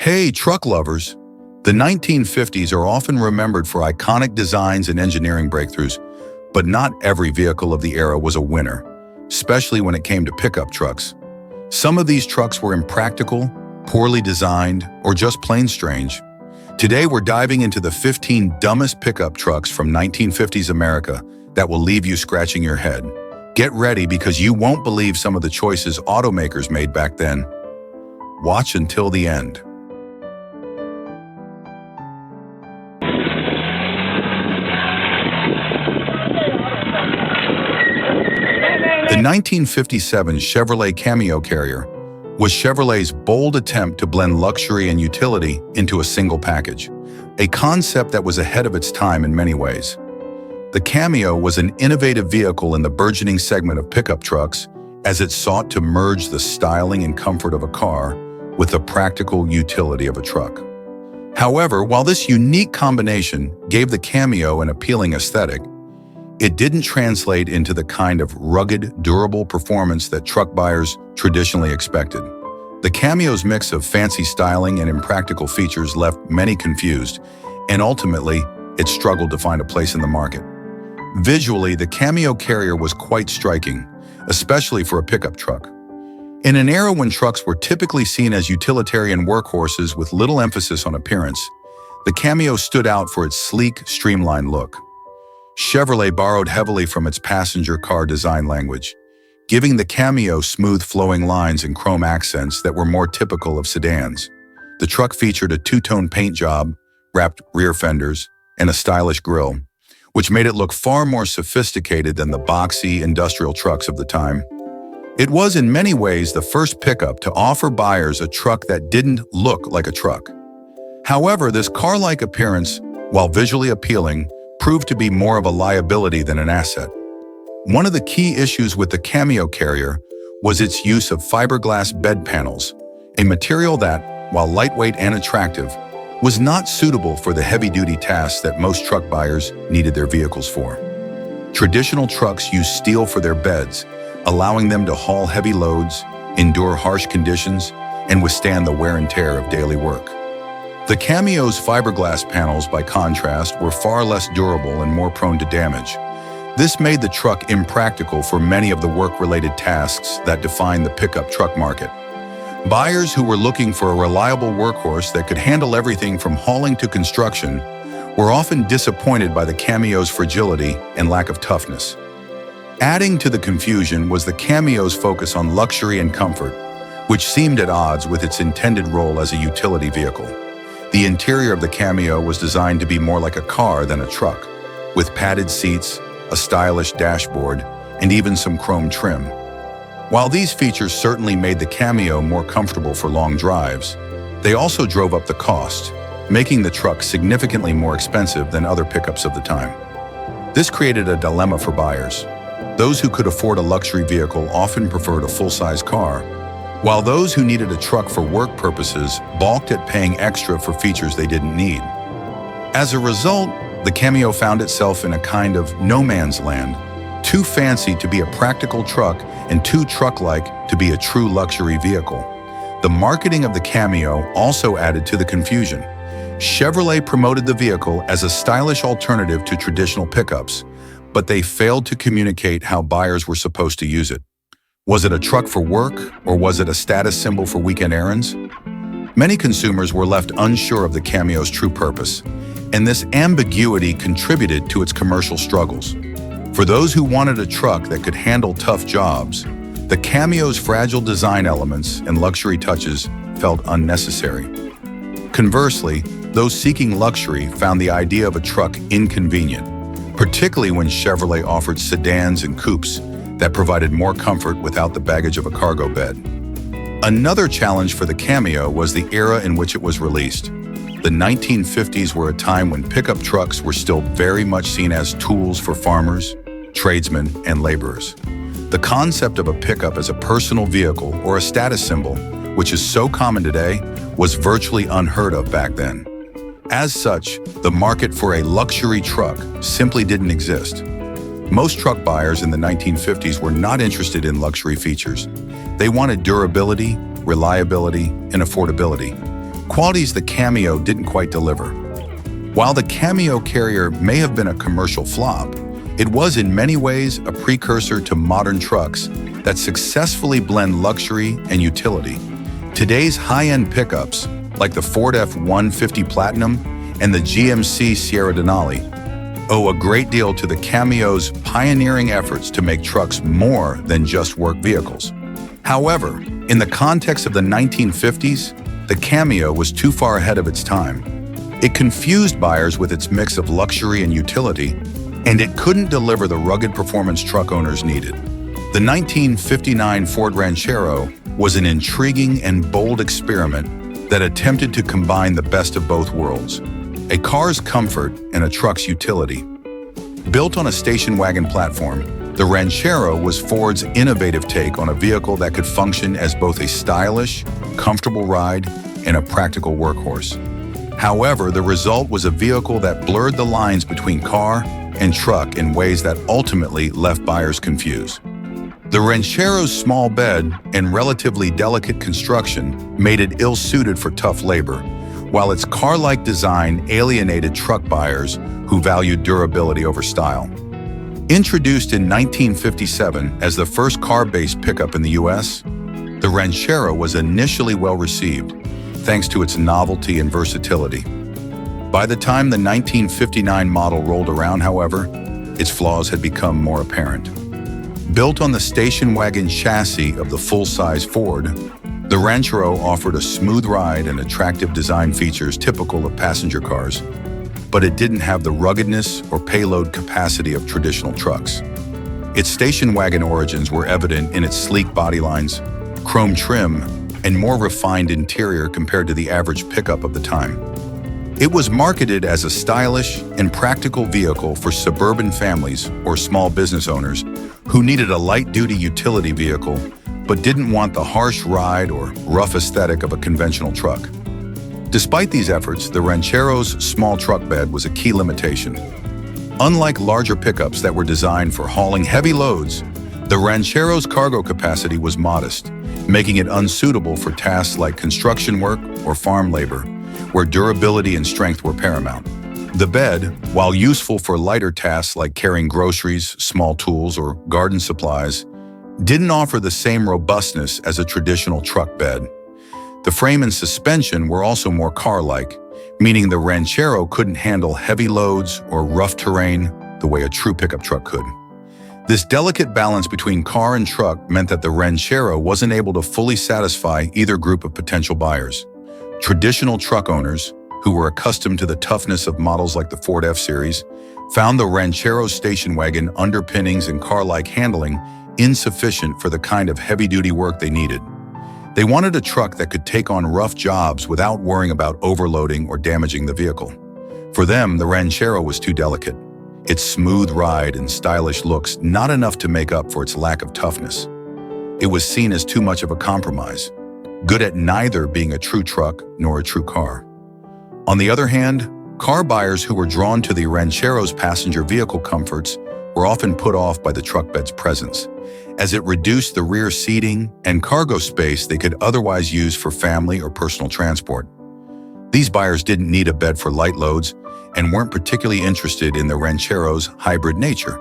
Hey, truck lovers! The 1950s are often remembered for iconic designs and engineering breakthroughs, but not every vehicle of the era was a winner, especially when it came to pickup trucks. Some of these trucks were impractical, poorly designed, or just plain strange. Today, we're diving into the 15 dumbest pickup trucks from 1950s America that will leave you scratching your head. Get ready because you won't believe some of the choices automakers made back then. Watch until the end. The 1957 Chevrolet Cameo Carrier was Chevrolet's bold attempt to blend luxury and utility into a single package, a concept that was ahead of its time in many ways. The Cameo was an innovative vehicle in the burgeoning segment of pickup trucks as it sought to merge the styling and comfort of a car with the practical utility of a truck. However, while this unique combination gave the Cameo an appealing aesthetic, it didn't translate into the kind of rugged, durable performance that truck buyers traditionally expected. The Cameo's mix of fancy styling and impractical features left many confused, and ultimately, it struggled to find a place in the market. Visually, the Cameo Carrier was quite striking, especially for a pickup truck. In an era when trucks were typically seen as utilitarian workhorses with little emphasis on appearance, the Cameo stood out for its sleek, streamlined look. Chevrolet borrowed heavily from its passenger car design language, giving the Cameo smooth flowing lines and chrome accents that were more typical of sedans. The truck featured a two-tone paint job, wrapped rear fenders, and a stylish grille, which made it look far more sophisticated than the boxy industrial trucks of the time. It was in many ways the first pickup to offer buyers a truck that didn't look like a truck. However, this car-like appearance, while visually appealing, proved to be more of a liability than an asset. One of the key issues with the Cameo Carrier was its use of fiberglass bed panels, a material that, while lightweight and attractive, was not suitable for the heavy-duty tasks that most truck buyers needed their vehicles for. Traditional trucks used steel for their beds, allowing them to haul heavy loads, endure harsh conditions, and withstand the wear and tear of daily work. The Cameo's fiberglass panels, by contrast, were far less durable and more prone to damage. This made the truck impractical for many of the work-related tasks that define the pickup truck market. Buyers who were looking for a reliable workhorse that could handle everything from hauling to construction were often disappointed by the Cameo's fragility and lack of toughness. Adding to the confusion was the Cameo's focus on luxury and comfort, which seemed at odds with its intended role as a utility vehicle. The interior of the Cameo was designed to be more like a car than a truck, with padded seats, a stylish dashboard, and even some chrome trim. While these features certainly made the Cameo more comfortable for long drives, they also drove up the cost, making the truck significantly more expensive than other pickups of the time. This created a dilemma for buyers. Those who could afford a luxury vehicle often preferred a full-size car, while those who needed a truck for work purposes balked at paying extra for features they didn't need. As a result, the Cameo found itself in a kind of no man's land, too fancy to be a practical truck and too truck-like to be a true luxury vehicle. The marketing of the Cameo also added to the confusion. Chevrolet promoted the vehicle as a stylish alternative to traditional pickups, but they failed to communicate how buyers were supposed to use it. Was it a truck for work, or was it a status symbol for weekend errands? Many consumers were left unsure of the Cameo's true purpose, and this ambiguity contributed to its commercial struggles. For those who wanted a truck that could handle tough jobs, the Cameo's fragile design elements and luxury touches felt unnecessary. Conversely, those seeking luxury found the idea of a truck inconvenient, particularly when Chevrolet offered sedans and coupes that provided more comfort without the baggage of a cargo bed. Another challenge for the Cameo was the era in which it was released. The 1950s were a time when pickup trucks were still very much seen as tools for farmers, tradesmen, and laborers. The concept of a pickup as a personal vehicle or a status symbol, which is so common today, was virtually unheard of back then. As such, the market for a luxury truck simply didn't exist. Most truck buyers in the 1950s were not interested in luxury features. They wanted durability, reliability, and affordability. qualities the Cameo didn't quite deliver. While the Cameo carrier may have been a commercial flop, it was in many ways a precursor to modern trucks that successfully blend luxury and utility. Today's high-end pickups, like the Ford F-150 Platinum and the GMC Sierra Denali, owe a great deal to the Cameo's pioneering efforts to make trucks more than just work vehicles. However, in the context of the 1950s, the Cameo was too far ahead of its time. It confused buyers with its mix of luxury and utility, and it couldn't deliver the rugged performance truck owners needed. The 1959 Ford Ranchero was an intriguing and bold experiment that attempted to combine the best of both worlds, a car's comfort and a truck's utility. Built on a station wagon platform, the Ranchero was Ford's innovative take on a vehicle that could function as both a stylish, comfortable ride and a practical workhorse. However, the result was a vehicle that blurred the lines between car and truck in ways that ultimately left buyers confused. The Ranchero's small bed and relatively delicate construction made it ill-suited for tough labor, while its car-like design alienated truck buyers who valued durability over style. Introduced in 1957 as the first car-based pickup in the U.S., the Ranchero was initially well-received, thanks to its novelty and versatility. By the time the 1959 model rolled around, however, its flaws had become more apparent. Built on the station wagon chassis of the full-size Ford, the Ranchero offered a smooth ride and attractive design features typical of passenger cars, but it didn't have the ruggedness or payload capacity of traditional trucks. Its station wagon origins were evident in its sleek body lines, chrome trim, and more refined interior compared to the average pickup of the time. It was marketed as a stylish and practical vehicle for suburban families or small business owners who needed a light-duty utility vehicle but didn't want the harsh ride or rough aesthetic of a conventional truck. Despite these efforts, the Ranchero's small truck bed was a key limitation. Unlike larger pickups that were designed for hauling heavy loads, the Ranchero's cargo capacity was modest, making it unsuitable for tasks like construction work or farm labor, where durability and strength were paramount. The bed, while useful for lighter tasks like carrying groceries, small tools, or garden supplies, didn't offer the same robustness as a traditional truck bed. The frame and suspension were also more car-like, meaning the Ranchero couldn't handle heavy loads or rough terrain the way a true pickup truck could. This delicate balance between car and truck meant that the Ranchero wasn't able to fully satisfy either group of potential buyers. Traditional truck owners, who were accustomed to the toughness of models like the Ford F-Series, found the Ranchero's station wagon underpinnings and car-like handling insufficient for the kind of heavy-duty work they needed. They wanted a truck that could take on rough jobs without worrying about overloading or damaging the vehicle. For them, the Ranchero was too delicate. Its smooth ride and stylish looks not enough to make up for its lack of toughness. It was seen as too much of a compromise, good at neither being a true truck nor a true car. On the other hand, car buyers who were drawn to the Ranchero's passenger vehicle comforts were often put off by the truck bed's presence, as it reduced the rear seating and cargo space they could otherwise use for family or personal transport. These buyers didn't need a bed for light loads and weren't particularly interested in the Ranchero's hybrid nature.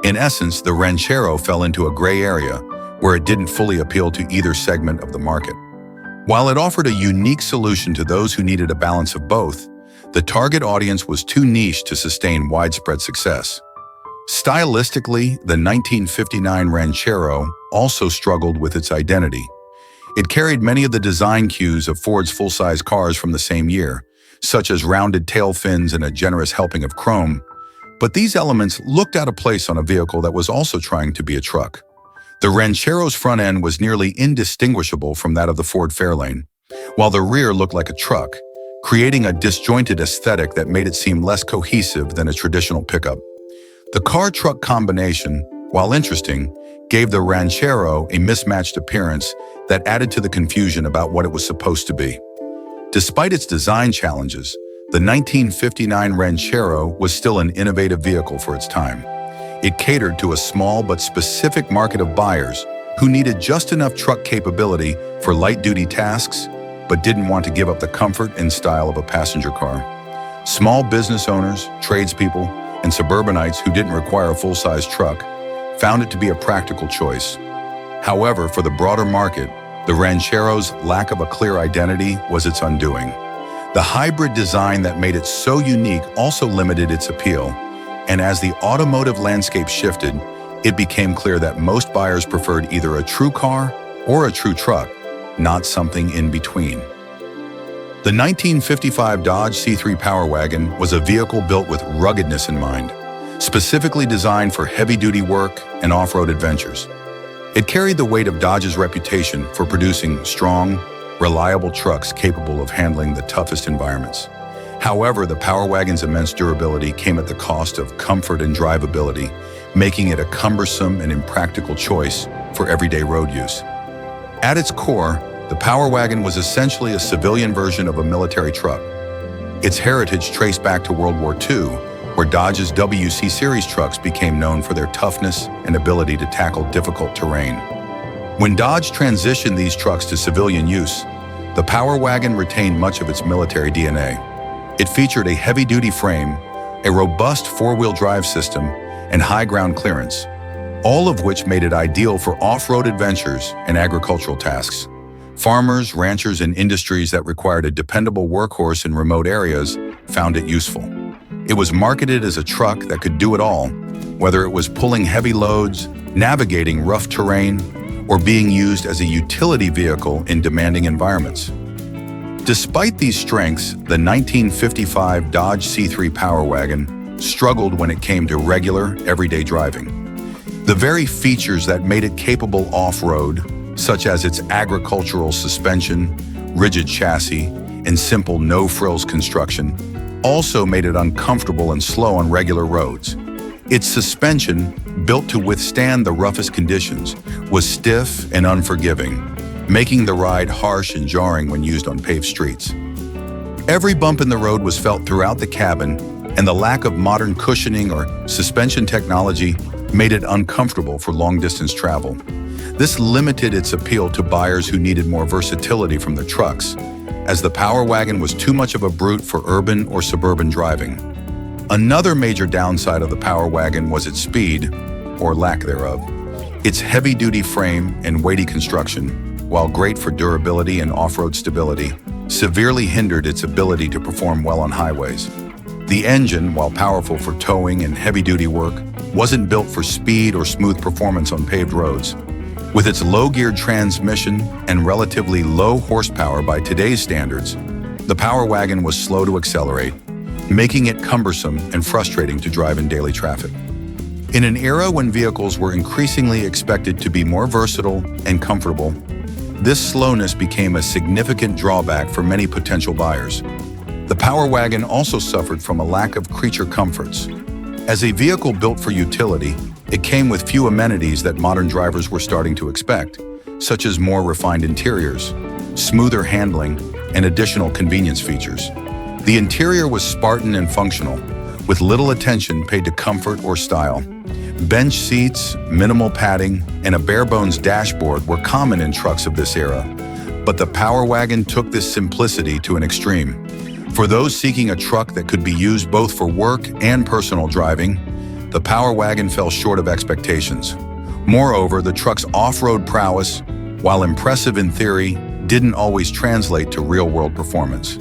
In essence, the Ranchero fell into a gray area where it didn't fully appeal to either segment of the market. While it offered a unique solution to those who needed a balance of both, the target audience was too niche to sustain widespread success. Stylistically, the 1959 Ranchero also struggled with its identity. It carried many of the design cues of Ford's full-size cars from the same year, such as rounded tail fins and a generous helping of chrome, but these elements looked out of place on a vehicle that was also trying to be a truck. The Ranchero's front end was nearly indistinguishable from that of the Ford Fairlane, while the rear looked like a truck, creating a disjointed aesthetic that made it seem less cohesive than a traditional pickup. The car-truck combination, while interesting, gave the Ranchero a mismatched appearance that added to the confusion about what it was supposed to be. Despite its design challenges, the 1959 Ranchero was still an innovative vehicle for its time. It catered to a small but specific market of buyers who needed just enough truck capability for light-duty tasks, but didn't want to give up the comfort and style of a passenger car. Small business owners, tradespeople, and suburbanites who didn't require a full-size truck found it to be a practical choice. However, for the broader market, the Ranchero's lack of a clear identity was its undoing. The hybrid design that made it so unique also limited its appeal, and as the automotive landscape shifted, it became clear that most buyers preferred either a true car or a true truck, not something in between. The 1955 Dodge C3 Power Wagon was a vehicle built with ruggedness in mind, specifically designed for heavy-duty work and off-road adventures. It carried the weight of Dodge's reputation for producing strong, reliable trucks capable of handling the toughest environments. However, the Power Wagon's immense durability came at the cost of comfort and drivability, making it a cumbersome and impractical choice for everyday road use. At its core, the Power Wagon was essentially a civilian version of a military truck. Its heritage traced back to World War II, where Dodge's WC Series trucks became known for their toughness and ability to tackle difficult terrain. When Dodge transitioned these trucks to civilian use, the Power Wagon retained much of its military DNA. It featured a heavy-duty frame, a robust four-wheel drive system, and high ground clearance, all of which made it ideal for off-road adventures and agricultural tasks. Farmers, ranchers, and industries that required a dependable workhorse in remote areas found it useful. It was marketed as a truck that could do it all, whether it was pulling heavy loads, navigating rough terrain, or being used as a utility vehicle in demanding environments. Despite these strengths, the 1955 Dodge C3 Power Wagon struggled when it came to regular, everyday driving. The very features that made it capable off-road, such as its agricultural suspension, rigid chassis, and simple no-frills construction, also made it uncomfortable and slow on regular roads. Its suspension, built to withstand the roughest conditions, was stiff and unforgiving, making the ride harsh and jarring when used on paved streets. Every bump in the road was felt throughout the cabin, and the lack of modern cushioning or suspension technology made it uncomfortable for long-distance travel. This limited its appeal to buyers who needed more versatility from their trucks, as the Power Wagon was too much of a brute for urban or suburban driving. Another major downside of the Power Wagon was its speed, or lack thereof. Its heavy-duty frame and weighty construction, while great for durability and off-road stability, severely hindered its ability to perform well on highways. The engine, while powerful for towing and heavy-duty work, wasn't built for speed or smooth performance on paved roads. With its low-geared transmission and relatively low horsepower by today's standards, the Power Wagon was slow to accelerate, making it cumbersome and frustrating to drive in daily traffic. In an era when vehicles were increasingly expected to be more versatile and comfortable, this slowness became a significant drawback for many potential buyers. The Power Wagon also suffered from a lack of creature comforts. As a vehicle built for utility, it came with few amenities that modern drivers were starting to expect, such as more refined interiors, smoother handling, and additional convenience features. The interior was Spartan and functional, with little attention paid to comfort or style. Bench seats, minimal padding, and a bare-bones dashboard were common in trucks of this era, but the Power Wagon took this simplicity to an extreme. For those seeking a truck that could be used both for work and personal driving, the Power Wagon fell short of expectations. Moreover, the truck's off-road prowess, while impressive in theory, didn't always translate to real-world performance.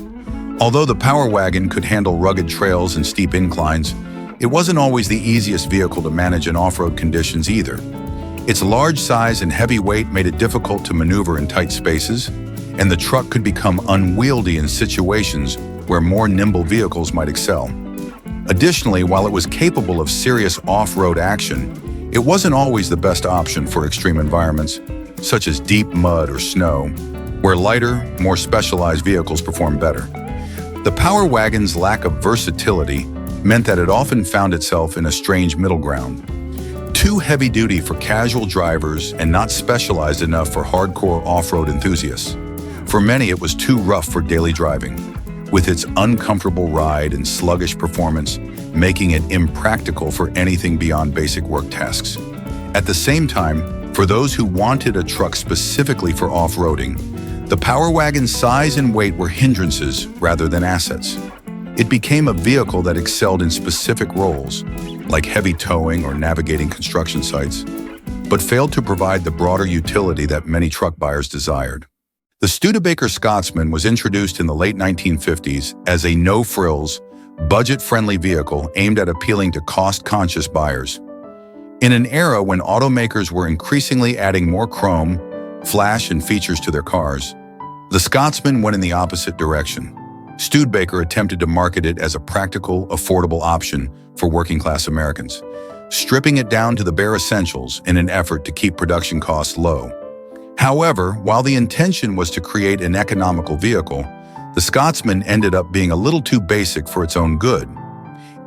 Although the Power Wagon could handle rugged trails and steep inclines, it wasn't always the easiest vehicle to manage in off-road conditions either. Its large size and heavy weight made it difficult to maneuver in tight spaces, and the truck could become unwieldy in situations where more nimble vehicles might excel. Additionally, while it was capable of serious off-road action, it wasn't always the best option for extreme environments, such as deep mud or snow, where lighter, more specialized vehicles perform better. The Power Wagon's lack of versatility meant that it often found itself in a strange middle ground. Too heavy-duty for casual drivers and not specialized enough for hardcore off-road enthusiasts. For many, it was too rough for daily driving, with its uncomfortable ride and sluggish performance making it impractical for anything beyond basic work tasks. At the same time, for those who wanted a truck specifically for off-roading, The Power Wagon's size and weight were hindrances rather than assets. It became a vehicle that excelled in specific roles, like heavy towing or navigating construction sites, but failed to provide the broader utility that many truck buyers desired. The Studebaker Scotsman was introduced in the late 1950s as a no-frills, budget-friendly vehicle aimed at appealing to cost-conscious buyers. In an era when automakers were increasingly adding more chrome, flash, and features to their cars, the Scotsman went in the opposite direction. Studebaker attempted to market it as a practical, affordable option for working-class Americans, stripping it down to the bare essentials in an effort to keep production costs low. However, while the intention was to create an economical vehicle, the Scotsman ended up being a little too basic for its own good.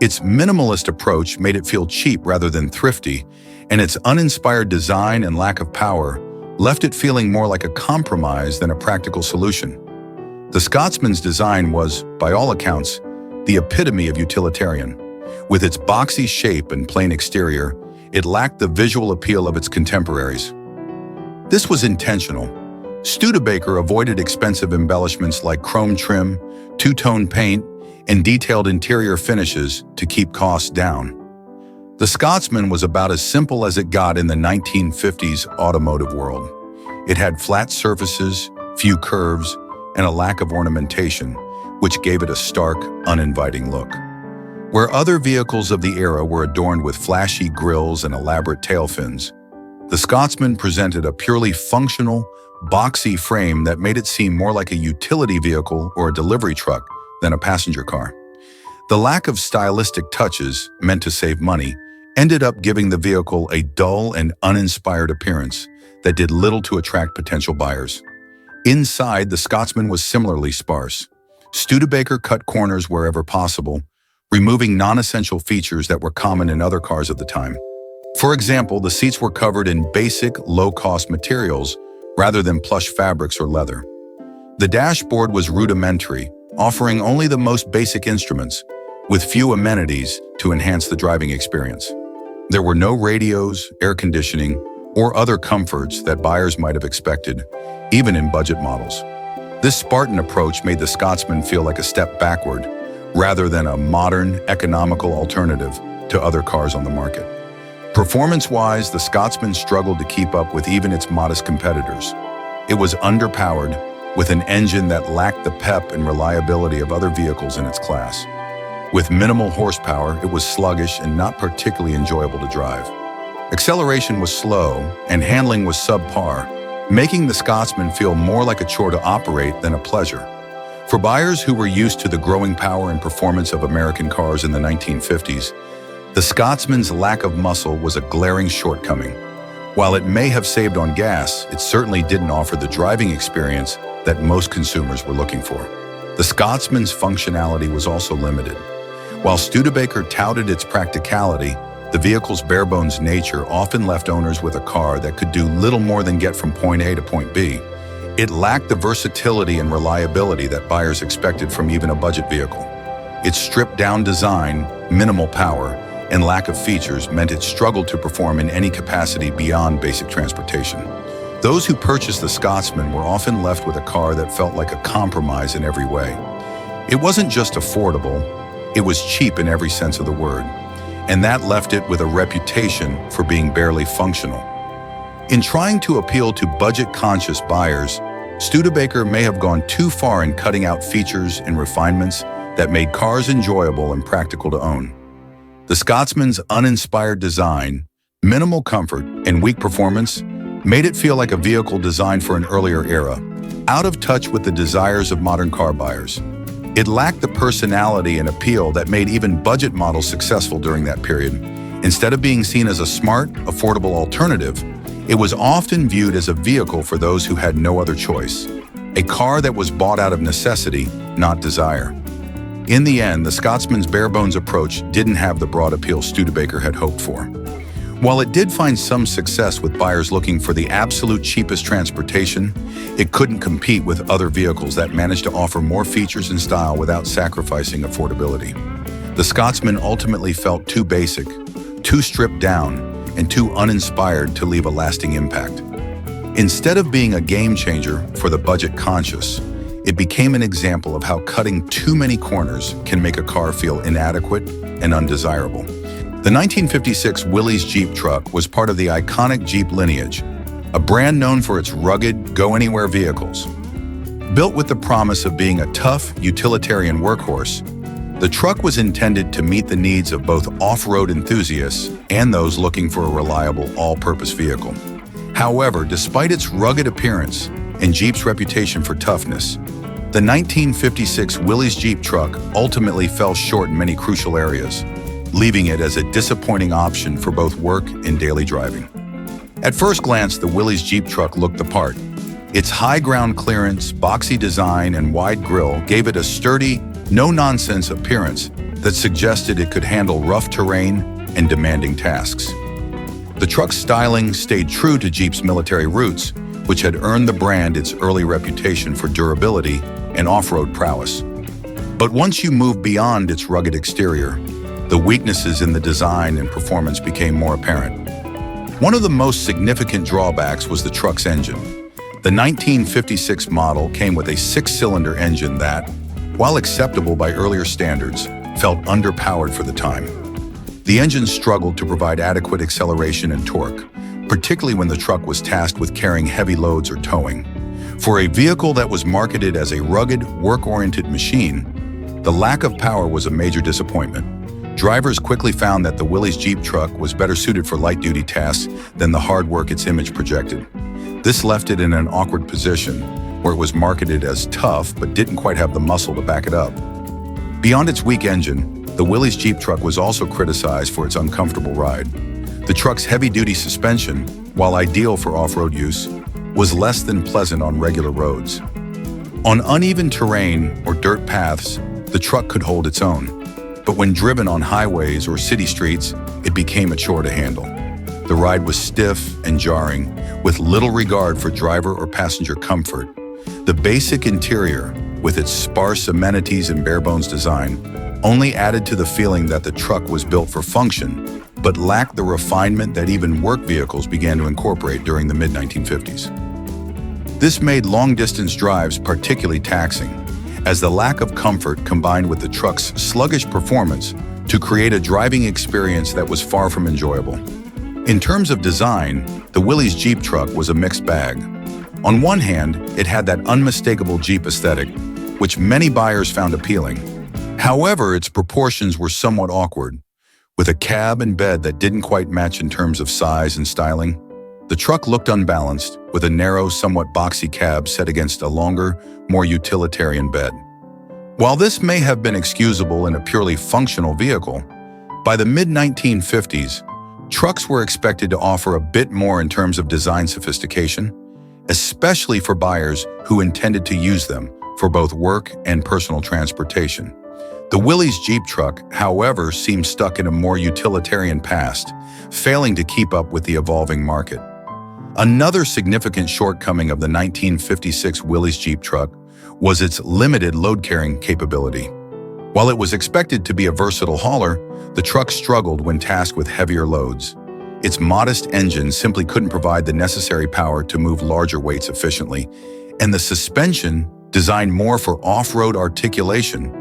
Its minimalist approach made it feel cheap rather than thrifty, and its uninspired design and lack of power left it feeling more like a compromise than a practical solution. The Scotsman's design was, by all accounts, the epitome of utilitarian. With its boxy shape and plain exterior, it lacked the visual appeal of its contemporaries. This was intentional. Studebaker avoided expensive embellishments like chrome trim, two-tone paint, and detailed interior finishes to keep costs down. The Scotsman was about as simple as it got in the 1950s automotive world. It had flat surfaces, few curves, and a lack of ornamentation, which gave it a stark, uninviting look. Where other vehicles of the era were adorned with flashy grills and elaborate tail fins, the Scotsman presented a purely functional, boxy frame that made it seem more like a utility vehicle or a delivery truck than a passenger car. The lack of stylistic touches, meant to save money, ended up giving the vehicle a dull and uninspired appearance that did little to attract potential buyers. Inside, the Scotsman was similarly sparse. Studebaker cut corners wherever possible, removing non-essential features that were common in other cars of the time. For example, the seats were covered in basic, low-cost materials rather than plush fabrics or leather. The dashboard was rudimentary, offering only the most basic instruments, with few amenities to enhance the driving experience. There were no radios, air conditioning, or other comforts that buyers might have expected, even in budget models. This Spartan approach made the Scotsman feel like a step backward, rather than a modern, economical alternative to other cars on the market. Performance-wise, the Scotsman struggled to keep up with even its modest competitors. It was underpowered, with an engine that lacked the pep and reliability of other vehicles in its class. With minimal horsepower, it was sluggish and not particularly enjoyable to drive. Acceleration was slow, and handling was subpar, making the Scotsman feel more like a chore to operate than a pleasure. For buyers who were used to the growing power and performance of American cars in the 1950s, the Scotsman's lack of muscle was a glaring shortcoming. While it may have saved on gas, it certainly didn't offer the driving experience that most consumers were looking for. The Scotsman's functionality was also limited. While Studebaker touted its practicality, the vehicle's bare-bones nature often left owners with a car that could do little more than get from point A to point B. It lacked the versatility and reliability that buyers expected from even a budget vehicle. Its stripped-down design, minimal power, and lack of features meant it struggled to perform in any capacity beyond basic transportation. Those who purchased the Scotsman were often left with a car that felt like a compromise in every way. It wasn't just affordable, it was cheap in every sense of the word, and that left it with a reputation for being barely functional. In trying to appeal to budget-conscious buyers, Studebaker may have gone too far in cutting out features and refinements that made cars enjoyable and practical to own. The Scotsman's uninspired design, minimal comfort, and weak performance made it feel like a vehicle designed for an earlier era, out of touch with the desires of modern car buyers. It lacked the personality and appeal that made even budget models successful during that period. Instead of being seen as a smart, affordable alternative, it was often viewed as a vehicle for those who had no other choice, a car that was bought out of necessity, not desire. In the end, the Scotsman's bare-bones approach didn't have the broad appeal Studebaker had hoped for. While it did find some success with buyers looking for the absolute cheapest transportation, it couldn't compete with other vehicles that managed to offer more features and style without sacrificing affordability. The Scotsman ultimately felt too basic, too stripped down, and too uninspired to leave a lasting impact. Instead of being a game changer for the budget-conscious, it became an example of how cutting too many corners can make a car feel inadequate and undesirable. The 1956 Willys Jeep truck was part of the iconic Jeep lineage, a brand known for its rugged, go-anywhere vehicles. Built with the promise of being a tough, utilitarian workhorse, the truck was intended to meet the needs of both off-road enthusiasts and those looking for a reliable, all-purpose vehicle. However, despite its rugged appearance and Jeep's reputation for toughness, the 1956 Willys Jeep truck ultimately fell short in many crucial areas, leaving it as a disappointing option for both work and daily driving. At first glance, the Willys Jeep truck looked the part. Its high ground clearance, boxy design, and wide grille gave it a sturdy, no-nonsense appearance that suggested it could handle rough terrain and demanding tasks. The truck's styling stayed true to Jeep's military roots, which had earned the brand its early reputation for durability and off-road prowess. But once you move beyond its rugged exterior, the weaknesses in the design and performance became more apparent. One of the most significant drawbacks was the truck's engine. The 1956 model came with a 6-cylinder engine that, while acceptable by earlier standards, felt underpowered for the time. The engine struggled to provide adequate acceleration and torque, particularly when the truck was tasked with carrying heavy loads or towing. For a vehicle that was marketed as a rugged, work-oriented machine, the lack of power was a major disappointment. Drivers quickly found that the Willys Jeep truck was better suited for light-duty tasks than the hard work its image projected. This left it in an awkward position, where it was marketed as tough but didn't quite have the muscle to back it up. Beyond its weak engine, the Willys Jeep truck was also criticized for its uncomfortable ride. The truck's heavy-duty suspension, while ideal for off-road use, was less than pleasant on regular roads. On uneven terrain or dirt paths, the truck could hold its own, but when driven on highways or city streets, it became a chore to handle. The ride was stiff and jarring, with little regard for driver or passenger comfort. The basic interior, with its sparse amenities and bare-bones design, only added to the feeling that the truck was built for function, but lacked the refinement that even work vehicles began to incorporate during the mid-1950s. This made long-distance drives particularly taxing, as the lack of comfort combined with the truck's sluggish performance to create a driving experience that was far from enjoyable. In terms of design, the Willys Jeep truck was a mixed bag. On one hand, it had that unmistakable Jeep aesthetic, which many buyers found appealing. However, its proportions were somewhat awkward. With a cab and bed that didn't quite match in terms of size and styling, the truck looked unbalanced, with a narrow, somewhat boxy cab set against a longer, more utilitarian bed. While this may have been excusable in a purely functional vehicle, by the mid-1950s, trucks were expected to offer a bit more in terms of design sophistication, especially for buyers who intended to use them for both work and personal transportation. The Willys Jeep truck, however, seemed stuck in a more utilitarian past, failing to keep up with the evolving market. Another significant shortcoming of the 1956 Willys Jeep truck was its limited load-carrying capability. While it was expected to be a versatile hauler, the truck struggled when tasked with heavier loads. Its modest engine simply couldn't provide the necessary power to move larger weights efficiently, and the suspension, designed more for off-road articulation,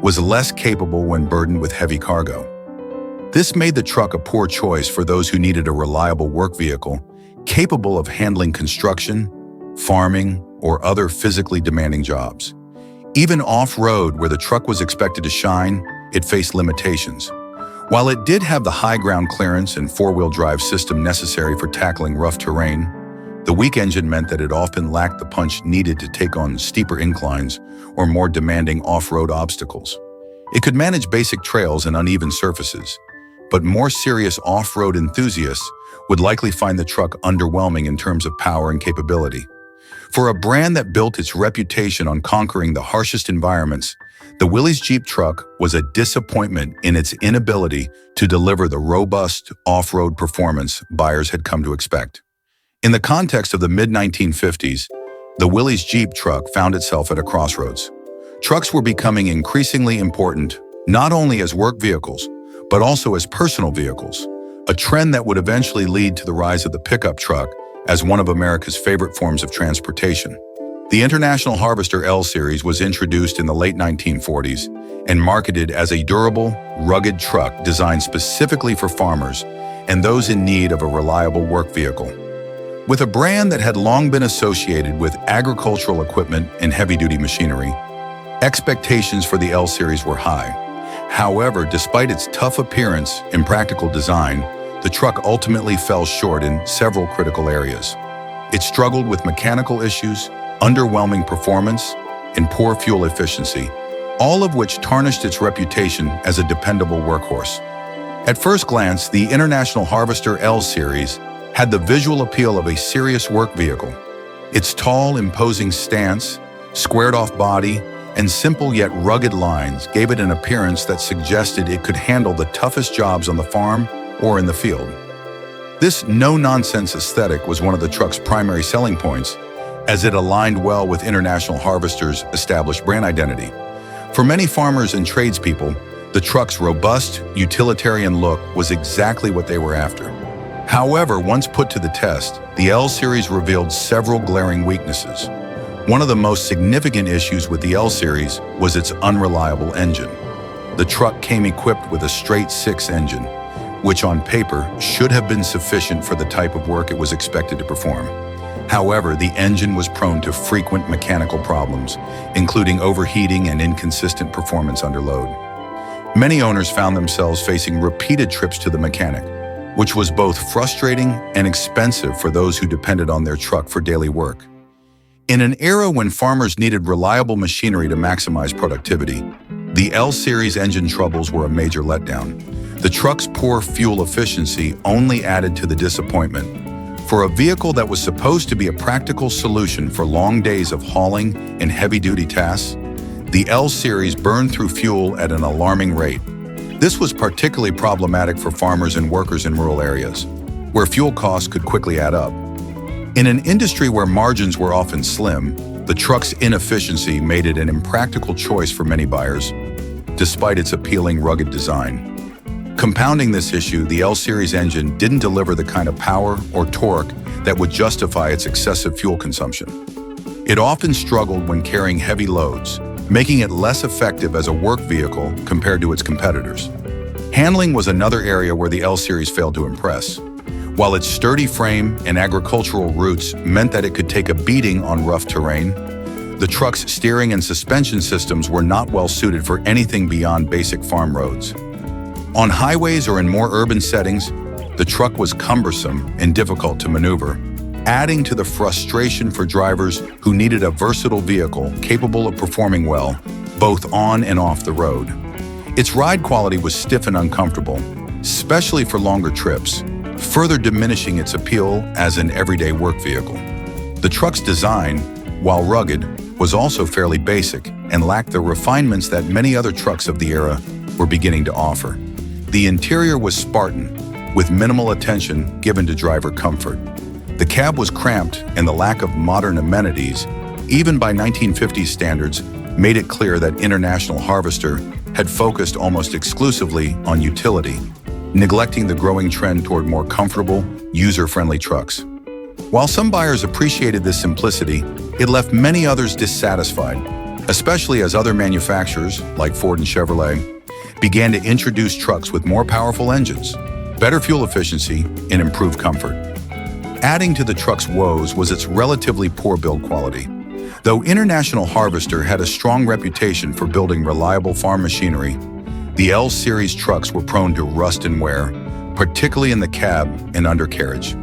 was less capable when burdened with heavy cargo. This made the truck a poor choice for those who needed a reliable work vehicle capable of handling construction, farming, or other physically demanding jobs. Even off-road, where the truck was expected to shine, it faced limitations. While it did have the high ground clearance and four-wheel drive system necessary for tackling rough terrain, the weak engine meant that it often lacked the punch needed to take on steeper inclines or more demanding off-road obstacles. It could manage basic trails and uneven surfaces, but more serious off-road enthusiasts would likely find the truck underwhelming in terms of power and capability. For a brand that built its reputation on conquering the harshest environments, the Willys Jeep truck was a disappointment in its inability to deliver the robust off-road performance buyers had come to expect. In the context of the mid-1950s, the Willys Jeep truck found itself at a crossroads. Trucks were becoming increasingly important, not only as work vehicles, but also as personal vehicles, a trend that would eventually lead to the rise of the pickup truck as one of America's favorite forms of transportation. The International Harvester L Series was introduced in the late 1940s and marketed as a durable, rugged truck designed specifically for farmers and those in need of a reliable work vehicle. With a brand that had long been associated with agricultural equipment and heavy-duty machinery, expectations for the L Series were high. However, despite its tough appearance and practical design, the truck ultimately fell short in several critical areas. It struggled with mechanical issues, underwhelming performance, and poor fuel efficiency, all of which tarnished its reputation as a dependable workhorse. At first glance, the International Harvester L Series had the visual appeal of a serious work vehicle. Its tall, imposing stance, squared-off body, and simple yet rugged lines gave it an appearance that suggested it could handle the toughest jobs on the farm or in the field. This no-nonsense aesthetic was one of the truck's primary selling points, as it aligned well with International Harvester's established brand identity. For many farmers and tradespeople, the truck's robust, utilitarian look was exactly what they were after. However, once put to the test, the L Series revealed several glaring weaknesses. One of the most significant issues with the L Series was its unreliable engine. The truck came equipped with a straight-six engine, which on paper should have been sufficient for the type of work it was expected to perform. However, the engine was prone to frequent mechanical problems, including overheating and inconsistent performance under load. Many owners found themselves facing repeated trips to the mechanic, which was both frustrating and expensive for those who depended on their truck for daily work. In an era when farmers needed reliable machinery to maximize productivity, the L Series engine troubles were a major letdown. The truck's poor fuel efficiency only added to the disappointment. For a vehicle that was supposed to be a practical solution for long days of hauling and heavy-duty tasks, the L Series burned through fuel at an alarming rate. This was particularly problematic for farmers and workers in rural areas, where fuel costs could quickly add up. In an industry where margins were often slim, the truck's inefficiency made it an impractical choice for many buyers, despite its appealing rugged design. Compounding this issue, the L Series engine didn't deliver the kind of power or torque that would justify its excessive fuel consumption. It often struggled when carrying heavy loads, making it less effective as a work vehicle compared to its competitors. Handling was another area where the L Series failed to impress. While its sturdy frame and agricultural roots meant that it could take a beating on rough terrain, the truck's steering and suspension systems were not well suited for anything beyond basic farm roads. On highways or in more urban settings, the truck was cumbersome and difficult to maneuver, adding to the frustration for drivers who needed a versatile vehicle capable of performing well, both on and off the road. Its ride quality was stiff and uncomfortable, especially for longer trips, further diminishing its appeal as an everyday work vehicle. The truck's design, while rugged, was also fairly basic and lacked the refinements that many other trucks of the era were beginning to offer. The interior was Spartan, with minimal attention given to driver comfort. The cab was cramped, and the lack of modern amenities, even by 1950s standards, made it clear that International Harvester had focused almost exclusively on utility, neglecting the growing trend toward more comfortable, user-friendly trucks. While some buyers appreciated this simplicity, it left many others dissatisfied, especially as other manufacturers, like Ford and Chevrolet, began to introduce trucks with more powerful engines, better fuel efficiency, and improved comfort. Adding to the truck's woes was its relatively poor build quality. Though International Harvester had a strong reputation for building reliable farm machinery, the L Series trucks were prone to rust and wear, particularly in the cab and undercarriage.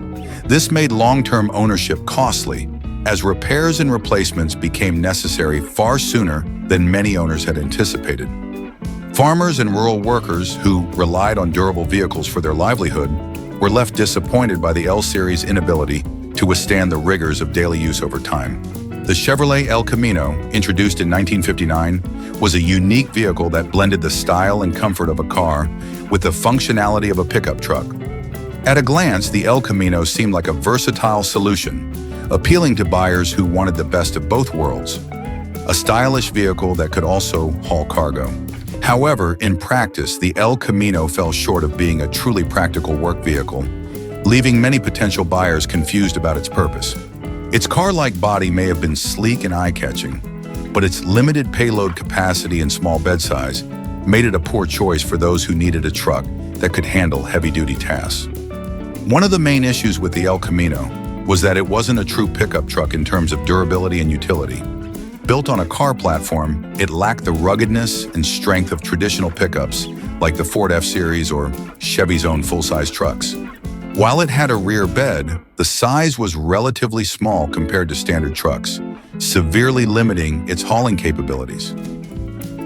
This made long-term ownership costly, as repairs and replacements became necessary far sooner than many owners had anticipated. Farmers and rural workers who relied on durable vehicles for their livelihood were left disappointed by the L Series' inability to withstand the rigors of daily use over time. The Chevrolet El Camino, introduced in 1959, was a unique vehicle that blended the style and comfort of a car with the functionality of a pickup truck. At a glance, the El Camino seemed like a versatile solution, appealing to buyers who wanted the best of both worlds, a stylish vehicle that could also haul cargo. However, in practice, the El Camino fell short of being a truly practical work vehicle, leaving many potential buyers confused about its purpose. Its car-like body may have been sleek and eye-catching, but its limited payload capacity and small bed size made it a poor choice for those who needed a truck that could handle heavy-duty tasks. One of the main issues with the El Camino was that it wasn't a true pickup truck in terms of durability and utility. Built on a car platform, it lacked the ruggedness and strength of traditional pickups like the Ford F-Series or Chevy's own full-size trucks. While it had a rear bed, the size was relatively small compared to standard trucks, severely limiting its hauling capabilities.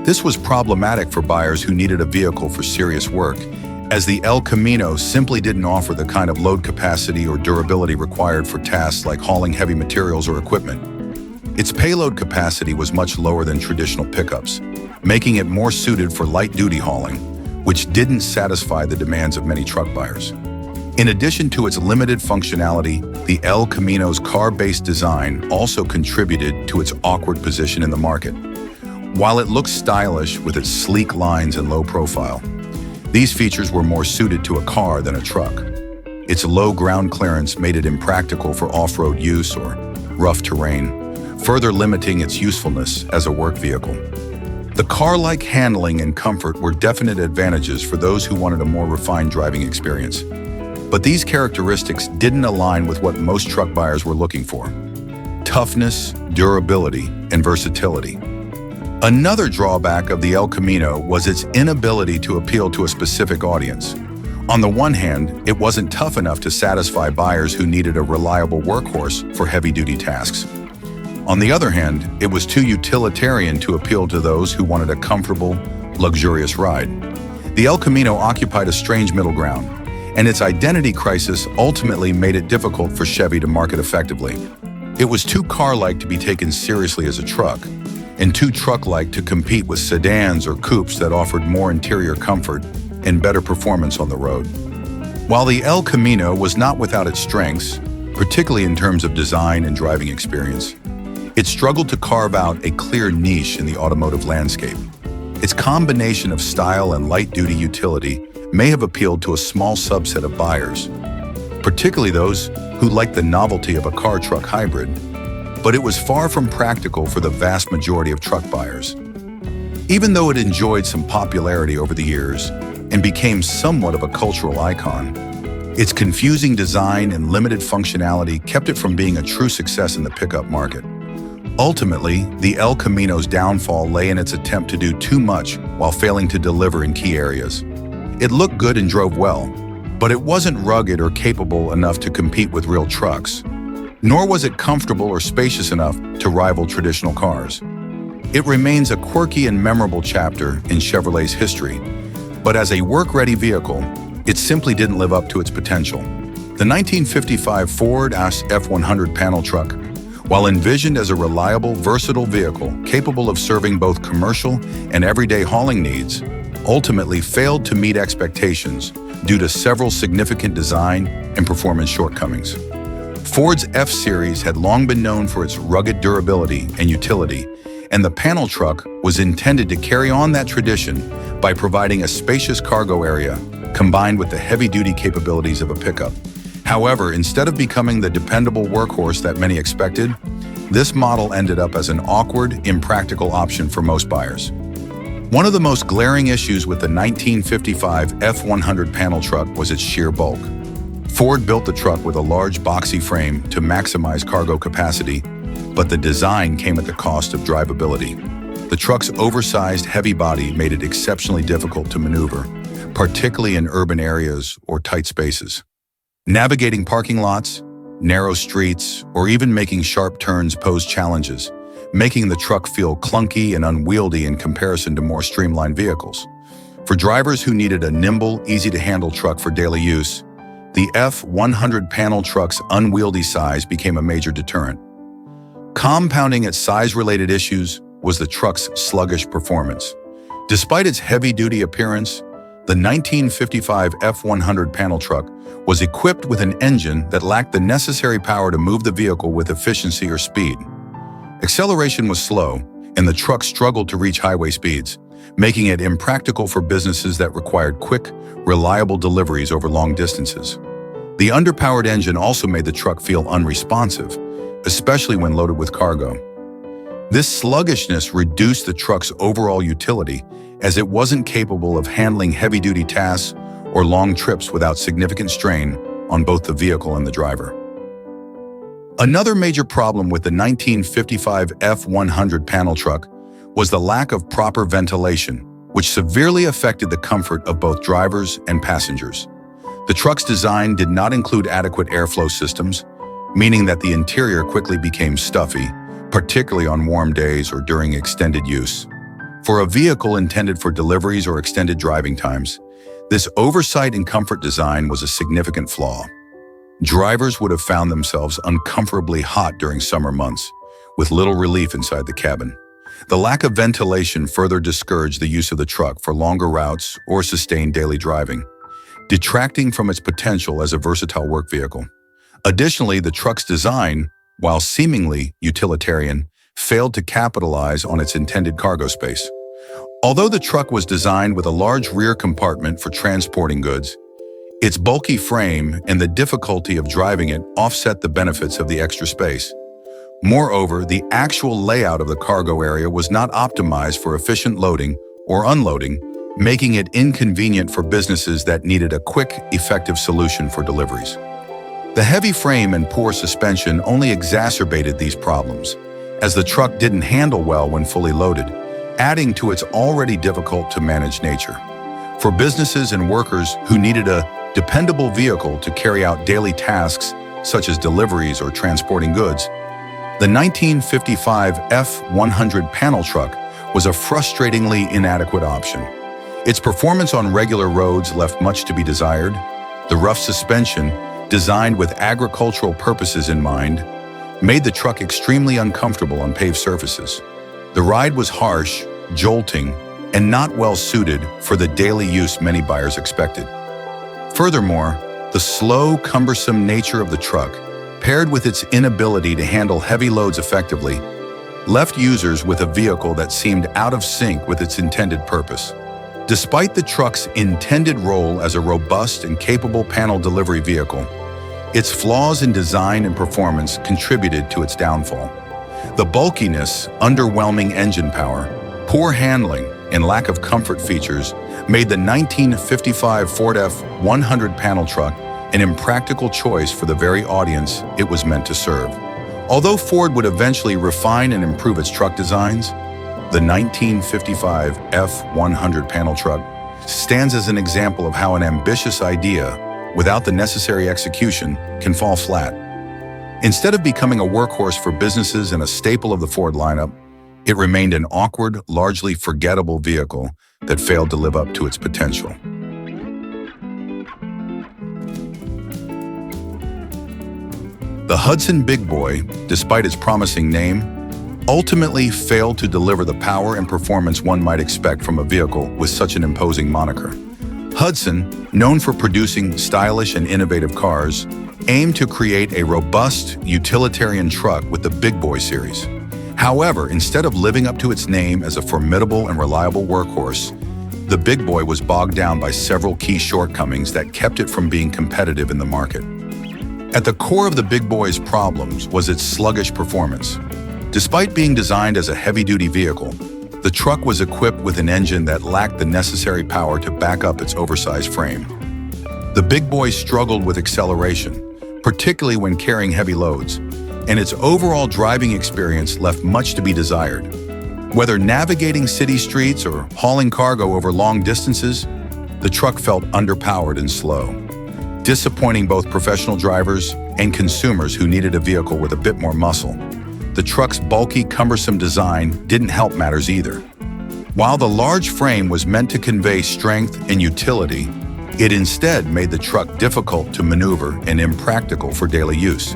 This was problematic for buyers who needed a vehicle for serious work, as the El Camino simply didn't offer the kind of load capacity or durability required for tasks like hauling heavy materials or equipment. Its payload capacity was much lower than traditional pickups, making it more suited for light-duty hauling, which didn't satisfy the demands of many truck buyers. In addition to its limited functionality, the El Camino's car-based design also contributed to its awkward position in the market. While it looked stylish with its sleek lines and low profile, these features were more suited to a car than a truck. Its low ground clearance made it impractical for off-road use or rough terrain, further limiting its usefulness as a work vehicle. The car-like handling and comfort were definite advantages for those who wanted a more refined driving experience. But these characteristics didn't align with what most truck buyers were looking for: toughness, durability, and versatility. Another drawback of the El Camino was its inability to appeal to a specific audience. On the one hand, it wasn't tough enough to satisfy buyers who needed a reliable workhorse for heavy-duty tasks. On the other hand, it was too utilitarian to appeal to those who wanted a comfortable, luxurious ride. The El Camino occupied a strange middle ground, and its identity crisis ultimately made it difficult for Chevy to market effectively. It was too car-like to be taken seriously as a truck, and too truck-like to compete with sedans or coupes that offered more interior comfort and better performance on the road. While the El Camino was not without its strengths, particularly in terms of design and driving experience, it struggled to carve out a clear niche in the automotive landscape. Its combination of style and light-duty utility may have appealed to a small subset of buyers, particularly those who liked the novelty of a car-truck hybrid, but it was far from practical for the vast majority of truck buyers. Even though it enjoyed some popularity over the years and became somewhat of a cultural icon, its confusing design and limited functionality kept it from being a true success in the pickup market. Ultimately, the El Camino's downfall lay in its attempt to do too much while failing to deliver in key areas. It looked good and drove well, but it wasn't rugged or capable enough to compete with real trucks, nor was it comfortable or spacious enough to rival traditional cars. It remains a quirky and memorable chapter in Chevrolet's history, but as a work-ready vehicle, it simply didn't live up to its potential. The 1955 Ford F-100 panel truck, while envisioned as a reliable, versatile vehicle capable of serving both commercial and everyday hauling needs, ultimately failed to meet expectations due to several significant design and performance shortcomings. Ford's F-Series had long been known for its rugged durability and utility, and the panel truck was intended to carry on that tradition by providing a spacious cargo area combined with the heavy-duty capabilities of a pickup. However, instead of becoming the dependable workhorse that many expected, this model ended up as an awkward, impractical option for most buyers. One of the most glaring issues with the 1955 F-100 panel truck was its sheer bulk. Ford built the truck with a large boxy frame to maximize cargo capacity, but the design came at the cost of drivability. The truck's oversized, heavy body made it exceptionally difficult to maneuver, particularly in urban areas or tight spaces. Navigating parking lots, narrow streets, or even making sharp turns posed challenges, making the truck feel clunky and unwieldy in comparison to more streamlined vehicles. For drivers who needed a nimble, easy-to-handle truck for daily use, the F-100 panel truck's unwieldy size became a major deterrent. Compounding its size-related issues was the truck's sluggish performance. Despite its heavy-duty appearance, the 1955 F-100 panel truck was equipped with an engine that lacked the necessary power to move the vehicle with efficiency or speed. Acceleration was slow, and the truck struggled to reach highway speeds, making it impractical for businesses that required quick, reliable deliveries over long distances. The underpowered engine also made the truck feel unresponsive, especially when loaded with cargo. This sluggishness reduced the truck's overall utility as it wasn't capable of handling heavy-duty tasks or long trips without significant strain on both the vehicle and the driver. Another major problem with the 1955 F100 panel truck was the lack of proper ventilation, which severely affected the comfort of both drivers and passengers. The truck's design did not include adequate airflow systems, meaning that the interior quickly became stuffy, particularly on warm days or during extended use. For a vehicle intended for deliveries or extended driving times, this oversight in comfort design was a significant flaw. Drivers would have found themselves uncomfortably hot during summer months, with little relief inside the cabin. The lack of ventilation further discouraged the use of the truck for longer routes or sustained daily driving, detracting from its potential as a versatile work vehicle. Additionally, the truck's design, while seemingly utilitarian, failed to capitalize on its intended cargo space. Although the truck was designed with a large rear compartment for transporting goods, its bulky frame and the difficulty of driving it offset the benefits of the extra space. Moreover, the actual layout of the cargo area was not optimized for efficient loading or unloading, making it inconvenient for businesses that needed a quick, effective solution for deliveries. The heavy frame and poor suspension only exacerbated these problems, as the truck didn't handle well when fully loaded, adding to its already difficult-to-manage nature. For businesses and workers who needed a dependable vehicle to carry out daily tasks such as deliveries or transporting goods, the 1955 F100 panel truck was a frustratingly inadequate option. Its performance on regular roads left much to be desired. The rough suspension, designed with agricultural purposes in mind, made the truck extremely uncomfortable on paved surfaces. The ride was harsh, jolting, and not well suited for the daily use many buyers expected. Furthermore, the slow, cumbersome nature of the truck, paired with its inability to handle heavy loads effectively, left users with a vehicle that seemed out of sync with its intended purpose. Despite the truck's intended role as a robust and capable panel delivery vehicle, its flaws in design and performance contributed to its downfall. The bulkiness, underwhelming engine power, poor handling, and lack of comfort features made the 1955 Ford F100 panel truck an impractical choice for the very audience it was meant to serve. Although Ford would eventually refine and improve its truck designs, the 1955 F100 panel truck stands as an example of how an ambitious idea, without the necessary execution, can fall flat. Instead of becoming a workhorse for businesses and a staple of the Ford lineup, it remained an awkward, largely forgettable vehicle that failed to live up to its potential. The Hudson Big Boy, despite its promising name, ultimately failed to deliver the power and performance one might expect from a vehicle with such an imposing moniker. Hudson, known for producing stylish and innovative cars, aimed to create a robust, utilitarian truck with the Big Boy series. However, instead of living up to its name as a formidable and reliable workhorse, the Big Boy was bogged down by several key shortcomings that kept it from being competitive in the market. At the core of the Big Boy's problems was its sluggish performance. Despite being designed as a heavy-duty vehicle, the truck was equipped with an engine that lacked the necessary power to back up its oversized frame. The Big Boy struggled with acceleration, particularly when carrying heavy loads, and its overall driving experience left much to be desired. Whether navigating city streets or hauling cargo over long distances, the truck felt underpowered and slow, disappointing both professional drivers and consumers who needed a vehicle with a bit more muscle. The truck's bulky, cumbersome design didn't help matters either. While the large frame was meant to convey strength and utility, it instead made the truck difficult to maneuver and impractical for daily use.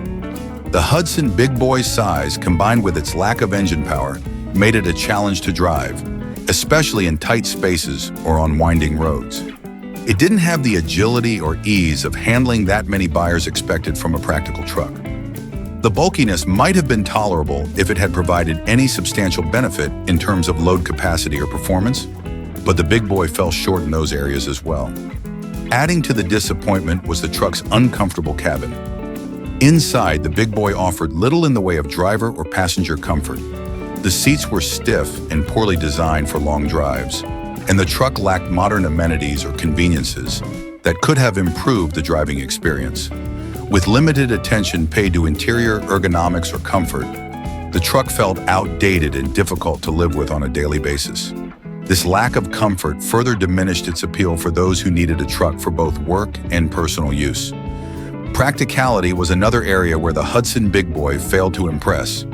The Hudson Big Boy's size, combined with its lack of engine power, made it a challenge to drive, especially in tight spaces or on winding roads. It didn't have the agility or ease of handling that many buyers expected from a practical truck. The bulkiness might have been tolerable if it had provided any substantial benefit in terms of load capacity or performance, but the Big Boy fell short in those areas as well. Adding to the disappointment was the truck's uncomfortable cabin. Inside, the Big Boy offered little in the way of driver or passenger comfort. The seats were stiff and poorly designed for long drives, and the truck lacked modern amenities or conveniences that could have improved the driving experience. With limited attention paid to interior ergonomics or comfort, the truck felt outdated and difficult to live with on a daily basis. This lack of comfort further diminished its appeal for those who needed a truck for both work and personal use. Practicality was another area where the Hudson Big Boy failed to impress.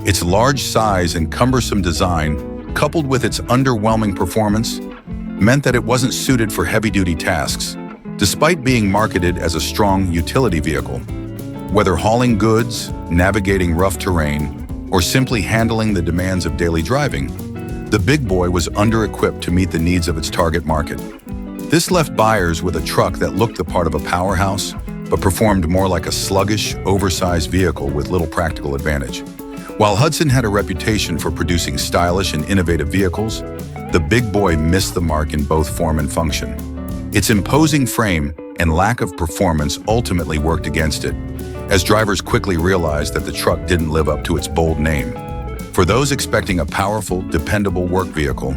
Its large size and cumbersome design, coupled with its underwhelming performance, meant that it wasn't suited for heavy-duty tasks, despite being marketed as a strong utility vehicle. Whether hauling goods, navigating rough terrain, or simply handling the demands of daily driving, the Big Boy was under-equipped to meet the needs of its target market. This left buyers with a truck that looked the part of a powerhouse, but performed more like a sluggish, oversized vehicle with little practical advantage. While Hudson had a reputation for producing stylish and innovative vehicles, the Big Boy missed the mark in both form and function. Its imposing frame and lack of performance ultimately worked against it, as drivers quickly realized that the truck didn't live up to its bold name. For those expecting a powerful, dependable work vehicle,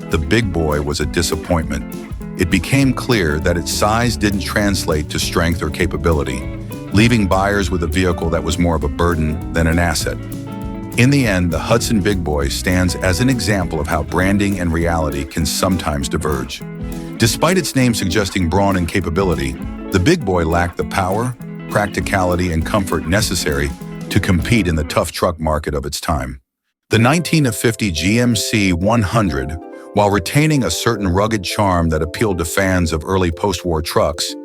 the Big Boy was a disappointment. It became clear that its size didn't translate to strength or capability, leaving buyers with a vehicle that was more of a burden than an asset. In the end, the Hudson Big Boy stands as an example of how branding and reality can sometimes diverge. Despite its name suggesting brawn and capability, the Big Boy lacked the power, practicality, and comfort necessary to compete in the tough truck market of its time. The 1950 GMC 100, while retaining a certain rugged charm that appealed to fans of early post-war trucks,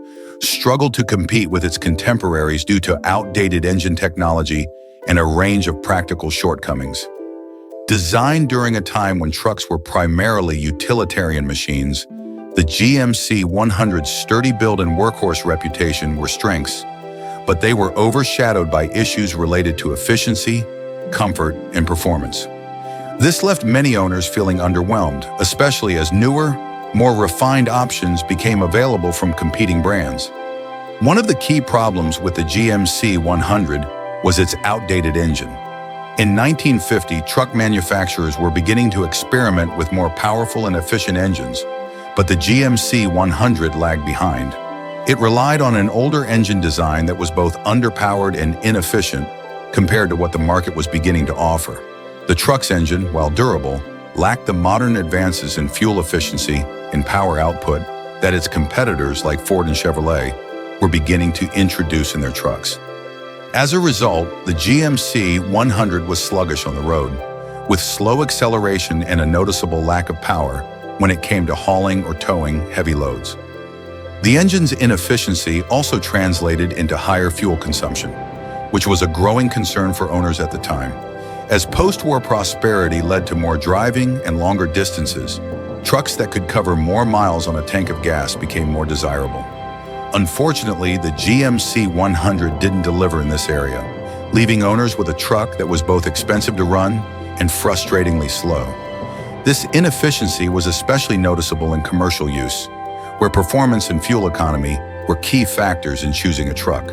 struggled to compete with its contemporaries due to outdated engine technology and a range of practical shortcomings. Designed during a time when trucks were primarily utilitarian machines, the GMC 100's sturdy build and workhorse reputation were strengths, but they were overshadowed by issues related to efficiency, comfort, and performance. This left many owners feeling underwhelmed, especially as newer, more refined options became available from competing brands. One of the key problems with the GMC 100 was its outdated engine. In 1950, truck manufacturers were beginning to experiment with more powerful and efficient engines, but the GMC 100 lagged behind. It relied on an older engine design that was both underpowered and inefficient compared to what the market was beginning to offer. The truck's engine, while durable, lacked the modern advances in fuel efficiency and power output that its competitors like Ford and Chevrolet were beginning to introduce in their trucks. As a result, the GMC 100 was sluggish on the road, with slow acceleration and a noticeable lack of power when it came to hauling or towing heavy loads. The engine's inefficiency also translated into higher fuel consumption, which was a growing concern for owners at the time. As post-war prosperity led to more driving and longer distances, trucks that could cover more miles on a tank of gas became more desirable. Unfortunately, the GMC 100 didn't deliver in this area, leaving owners with a truck that was both expensive to run and frustratingly slow. This inefficiency was especially noticeable in commercial use, where performance and fuel economy were key factors in choosing a truck.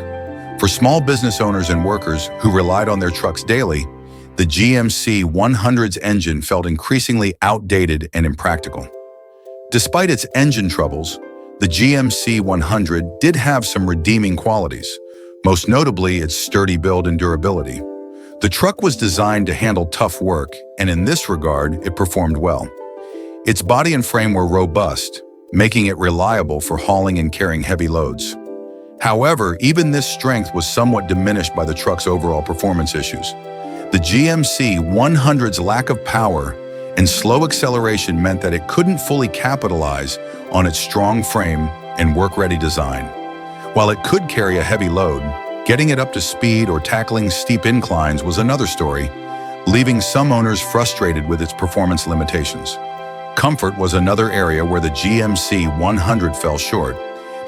For small business owners and workers who relied on their trucks daily, the GMC 100's engine felt increasingly outdated and impractical. Despite its engine troubles, the GMC 100 did have some redeeming qualities, most notably its sturdy build and durability. The truck was designed to handle tough work, and in this regard, it performed well. Its body and frame were robust, making it reliable for hauling and carrying heavy loads. However, even this strength was somewhat diminished by the truck's overall performance issues. The GMC 100's lack of power and slow acceleration meant that it couldn't fully capitalize on its strong frame and work-ready design. While it could carry a heavy load, getting it up to speed or tackling steep inclines was another story, leaving some owners frustrated with its performance limitations. Comfort was another area where the GMC 100 fell short,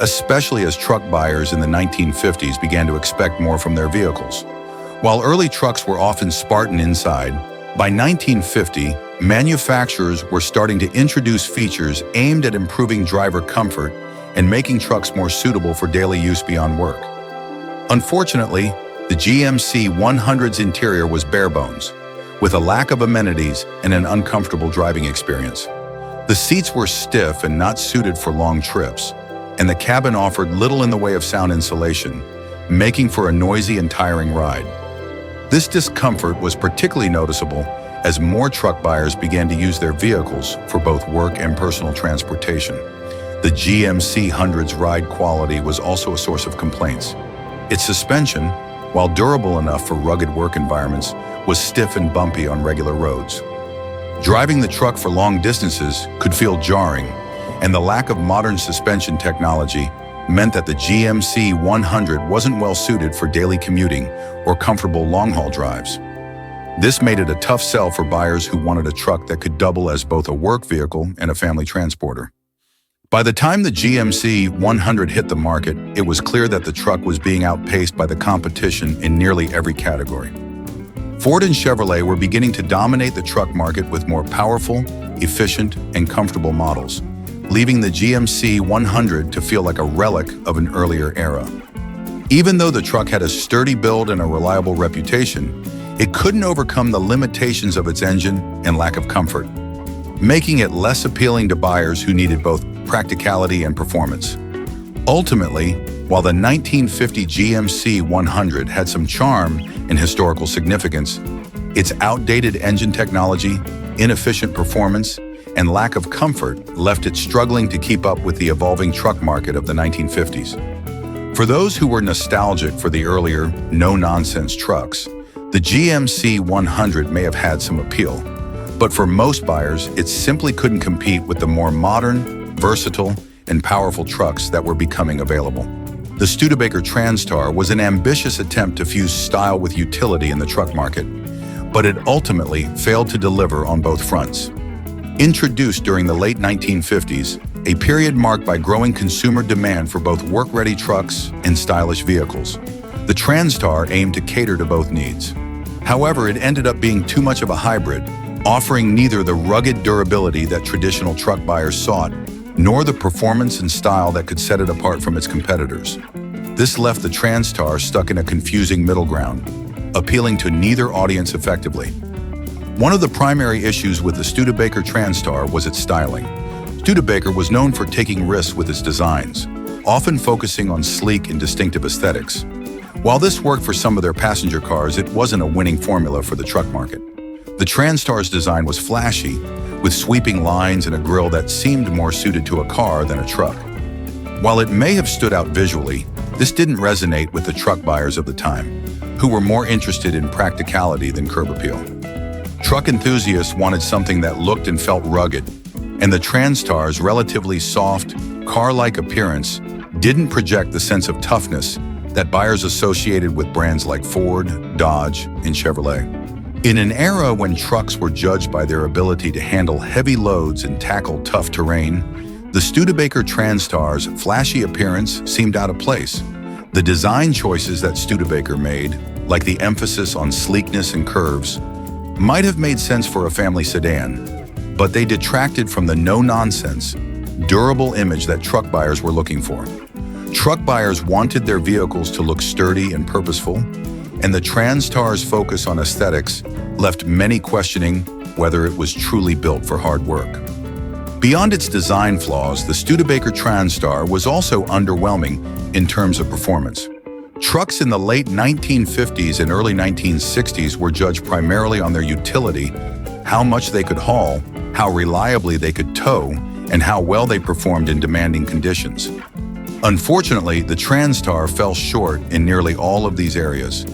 especially as truck buyers in the 1950s began to expect more from their vehicles. While early trucks were often Spartan inside, by 1950, manufacturers were starting to introduce features aimed at improving driver comfort and making trucks more suitable for daily use beyond work. Unfortunately, the GMC 100's interior was bare bones, with a lack of amenities and an uncomfortable driving experience. The seats were stiff and not suited for long trips, and the cabin offered little in the way of sound insulation, making for a noisy and tiring ride. This discomfort was particularly noticeable as more truck buyers began to use their vehicles for both work and personal transportation. The GMC 100's ride quality was also a source of complaints. Its suspension, while durable enough for rugged work environments, was stiff and bumpy on regular roads. Driving the truck for long distances could feel jarring, and the lack of modern suspension technology meant that the GMC 100 wasn't well suited for daily commuting or comfortable long-haul drives. This made it a tough sell for buyers who wanted a truck that could double as both a work vehicle and a family transporter. By the time the GMC 100 hit the market, it was clear that the truck was being outpaced by the competition in nearly every category. Ford and Chevrolet were beginning to dominate the truck market with more powerful, efficient, and comfortable models, leaving the GMC 100 to feel like a relic of an earlier era. Even though the truck had a sturdy build and a reliable reputation, it couldn't overcome the limitations of its engine and lack of comfort, making it less appealing to buyers who needed both practicality and performance. Ultimately, while the 1950 GMC 100 had some charm and historical significance, its outdated engine technology, inefficient performance, and lack of comfort left it struggling to keep up with the evolving truck market of the 1950s. For those who were nostalgic for the earlier, no-nonsense trucks, the GMC 100 may have had some appeal, but for most buyers, it simply couldn't compete with the more modern, versatile, and powerful trucks that were becoming available. The Studebaker Transar was an ambitious attempt to fuse style with utility in the truck market, but it ultimately failed to deliver on both fronts. Introduced during the late 1950s, a period marked by growing consumer demand for both work-ready trucks and stylish vehicles, the Transar aimed to cater to both needs. However, it ended up being too much of a hybrid, offering neither the rugged durability that traditional truck buyers sought, nor the performance and style that could set it apart from its competitors. This left the Transar stuck in a confusing middle ground, appealing to neither audience effectively. One of the primary issues with the Studebaker Transar was its styling. Studebaker was known for taking risks with its designs, often focusing on sleek and distinctive aesthetics. While this worked for some of their passenger cars, it wasn't a winning formula for the truck market. The Transar's design was flashy, with sweeping lines and a grille that seemed more suited to a car than a truck. While it may have stood out visually, this didn't resonate with the truck buyers of the time, who were more interested in practicality than curb appeal. Truck enthusiasts wanted something that looked and felt rugged, and the Transar's relatively soft, car-like appearance didn't project the sense of toughness that buyers associated with brands like Ford, Dodge, and Chevrolet. In an era when trucks were judged by their ability to handle heavy loads and tackle tough terrain, the Studebaker Transar's flashy appearance seemed out of place. The design choices that Studebaker made, like the emphasis on sleekness and curves, might have made sense for a family sedan, but they detracted from the no-nonsense, durable image that truck buyers were looking for. Truck buyers wanted their vehicles to look sturdy and purposeful, and the Transar's focus on aesthetics left many questioning whether it was truly built for hard work. Beyond its design flaws, the Studebaker Transar was also underwhelming in terms of performance. Trucks in the late 1950s and early 1960s were judged primarily on their utility, how much they could haul, how reliably they could tow, and how well they performed in demanding conditions. Unfortunately, the Transar fell short in nearly all of these areas.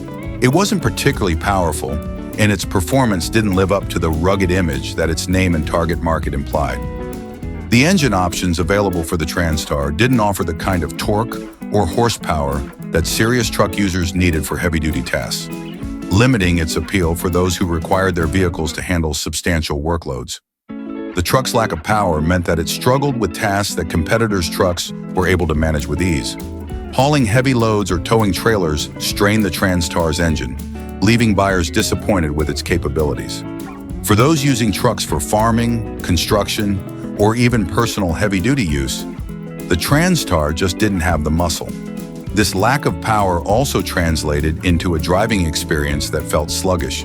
It wasn't particularly powerful, and its performance didn't live up to the rugged image that its name and target market implied. The engine options available for the Transar didn't offer the kind of torque or horsepower that serious truck users needed for heavy-duty tasks, limiting its appeal for those who required their vehicles to handle substantial workloads. The truck's lack of power meant that it struggled with tasks that competitors' trucks were able to manage with ease. Hauling heavy loads or towing trailers strained the Transar's engine, leaving buyers disappointed with its capabilities. For those using trucks for farming, construction, or even personal heavy-duty use, The Transar just didn't have the muscle. This lack of power also translated into a driving experience that felt sluggish.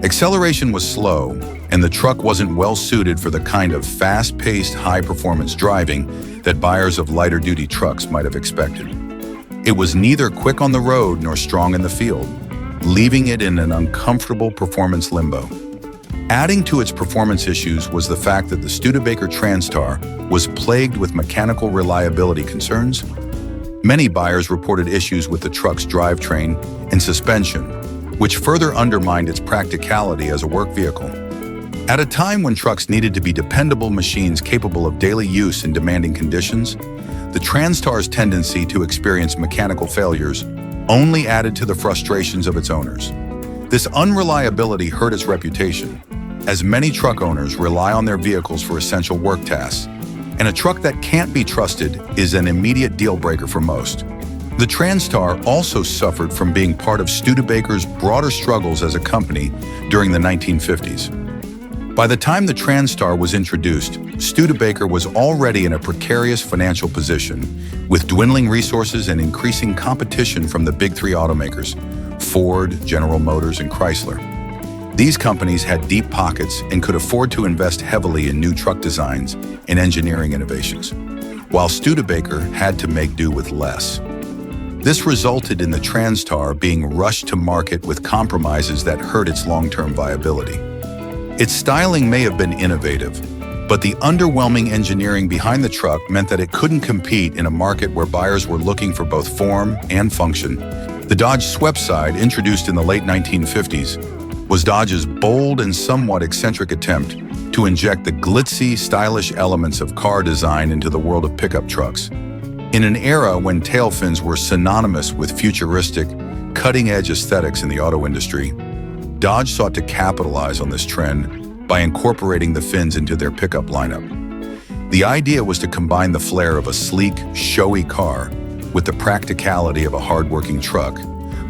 Acceleration was slow, and the truck wasn't well suited for the kind of fast-paced, high-performance driving that buyers of lighter-duty trucks might have expected. It was neither quick on the road nor strong in the field, leaving it in an uncomfortable performance limbo. Adding to its performance issues was the fact that the Studebaker Transar was plagued with mechanical reliability concerns. Many buyers reported issues with the truck's drivetrain and suspension, which further undermined its practicality as a work vehicle. At a time when trucks needed to be dependable machines capable of daily use in demanding conditions, the Transar's tendency to experience mechanical failures only added to the frustrations of its owners. This unreliability hurt its reputation, as many truck owners rely on their vehicles for essential work tasks, and a truck that can't be trusted is an immediate deal breaker for most. The Transar also suffered from being part of Studebaker's broader struggles as a company during the 1950s. By the time the Transar was introduced, Studebaker was already in a precarious financial position, with dwindling resources and increasing competition from the big three automakers, Ford, General Motors, and Chrysler. These companies had deep pockets and could afford to invest heavily in new truck designs and engineering innovations, while Studebaker had to make do with less. This resulted in the Transar being rushed to market with compromises that hurt its long-term viability. Its styling may have been innovative, but the underwhelming engineering behind the truck meant that it couldn't compete in a market where buyers were looking for both form and function. The Dodge Swepside, introduced in the late 1950s, was Dodge's bold and somewhat eccentric attempt to inject the glitzy, stylish elements of car design into the world of pickup trucks. In an era when tail fins were synonymous with futuristic, cutting-edge aesthetics in the auto industry, Dodge sought to capitalize on this trend by incorporating the fins into their pickup lineup. The idea was to combine the flair of a sleek, showy car with the practicality of a hard-working truck,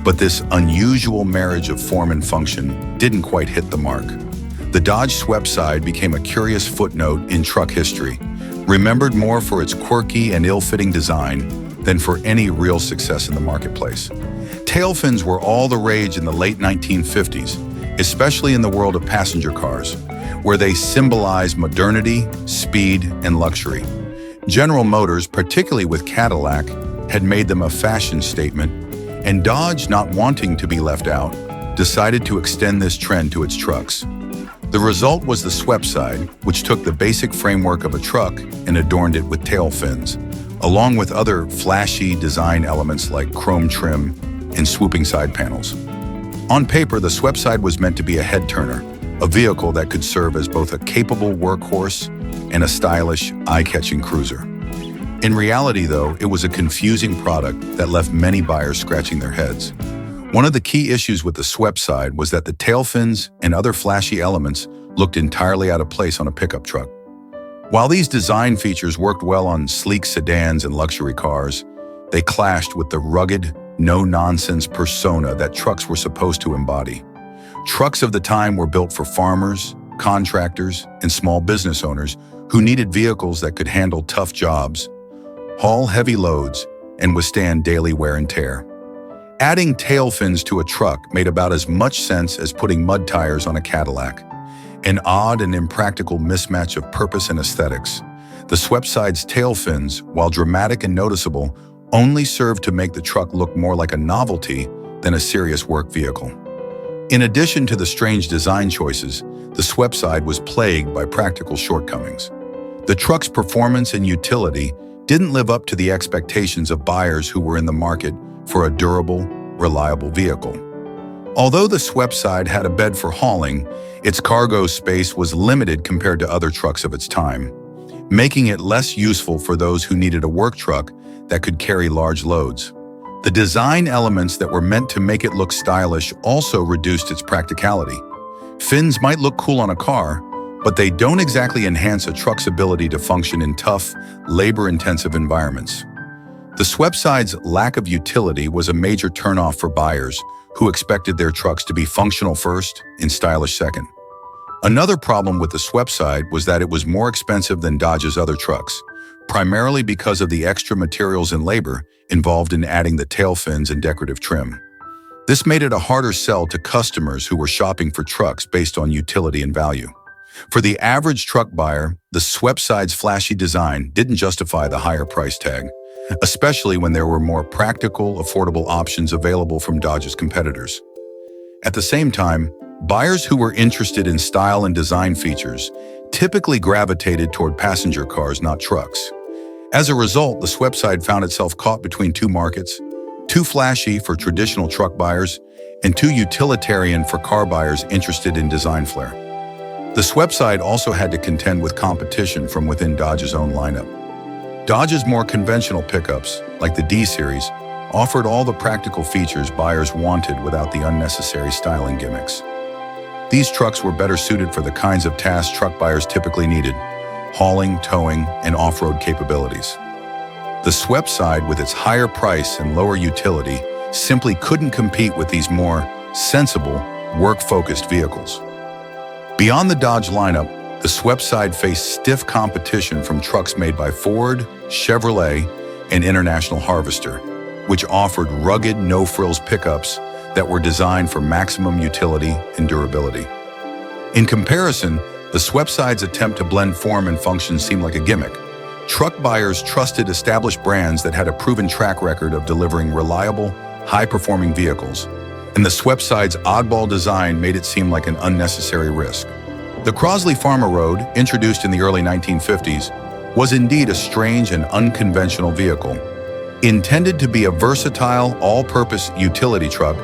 but this unusual marriage of form and function didn't quite hit the mark. The Dodge Swepside became a curious footnote in truck history, remembered more for its quirky and ill-fitting design than for any real success in the marketplace. Tail fins were all the rage in the late 1950s, especially in the world of passenger cars, where they symbolized modernity, speed, and luxury. General Motors, particularly with Cadillac, had made them a fashion statement, and Dodge, not wanting to be left out, decided to extend this trend to its trucks. The result was the Swepside, which took the basic framework of a truck and adorned it with tail fins, along with other flashy design elements like chrome trim and swooping side panels. On paper, the Swepside was meant to be a head-turner, a vehicle that could serve as both a capable workhorse and a stylish, eye-catching cruiser. In reality, though, it was a confusing product that left many buyers scratching their heads. One of the key issues with the Swepside was that the tail fins and other flashy elements looked entirely out of place on a pickup truck. While these design features worked well on sleek sedans and luxury cars, they clashed with the rugged, no-nonsense persona that trucks were supposed to embody. Trucks of the time were built for farmers, contractors, and small business owners who needed vehicles that could handle tough jobs, haul heavy loads, and withstand daily wear and tear. Adding tail fins to a truck made about as much sense as putting mud tires on a Cadillac. An odd and impractical mismatch of purpose and aesthetics. The Swepside's tail fins, while dramatic and noticeable, only served to make the truck look more like a novelty than a serious work vehicle. In addition to the strange design choices, the Swepside was plagued by practical shortcomings. The truck's performance and utility didn't live up to the expectations of buyers who were in the market for a durable, reliable vehicle. Although the Swepside had a bed for hauling, its cargo space was limited compared to other trucks of its time, making it less useful for those who needed a work truck that could carry large loads. The design elements that were meant to make it look stylish also reduced its practicality. Fins might look cool on a car, but they don't exactly enhance a truck's ability to function in tough, labor-intensive environments. The Swepside's lack of utility was a major turnoff for buyers who expected their trucks to be functional first and stylish second. Another problem with the Swepside was that it was more expensive than Dodge's other trucks, primarily because of the extra materials and labor involved in adding the tail fins and decorative trim. This made it a harder sell to customers who were shopping for trucks based on utility and value. For the average truck buyer, the Swepside's flashy design didn't justify the higher price tag, especially when there were more practical, affordable options available from Dodge's competitors. At the same time, buyers who were interested in style and design features typically gravitated toward passenger cars, not trucks. As a result, the Swepside found itself caught between two markets, too flashy for traditional truck buyers and too utilitarian for car buyers interested in design flair. The Swepside also had to contend with competition from within Dodge's own lineup. Dodge's more conventional pickups, like the D-Series, offered all the practical features buyers wanted without the unnecessary styling gimmicks. These trucks were better suited for the kinds of tasks truck buyers typically needed: hauling, towing, and off-road capabilities. The Swepside, with its higher price and lower utility, simply couldn't compete with these more sensible, work-focused vehicles. Beyond the Dodge lineup, the Swepside faced stiff competition from trucks made by Ford, Chevrolet, and International Harvester, which offered rugged, no-frills pickups that were designed for maximum utility and durability. In comparison, the Swepside's attempt to blend form and function seemed like a gimmick. Truck buyers trusted established brands that had a proven track record of delivering reliable, high-performing vehicles, and the Swepside's oddball design made it seem like an unnecessary risk. The Crosley Farmer Road, introduced in the early 1950s, was indeed a strange and unconventional vehicle. Intended to be a versatile, all-purpose utility truck,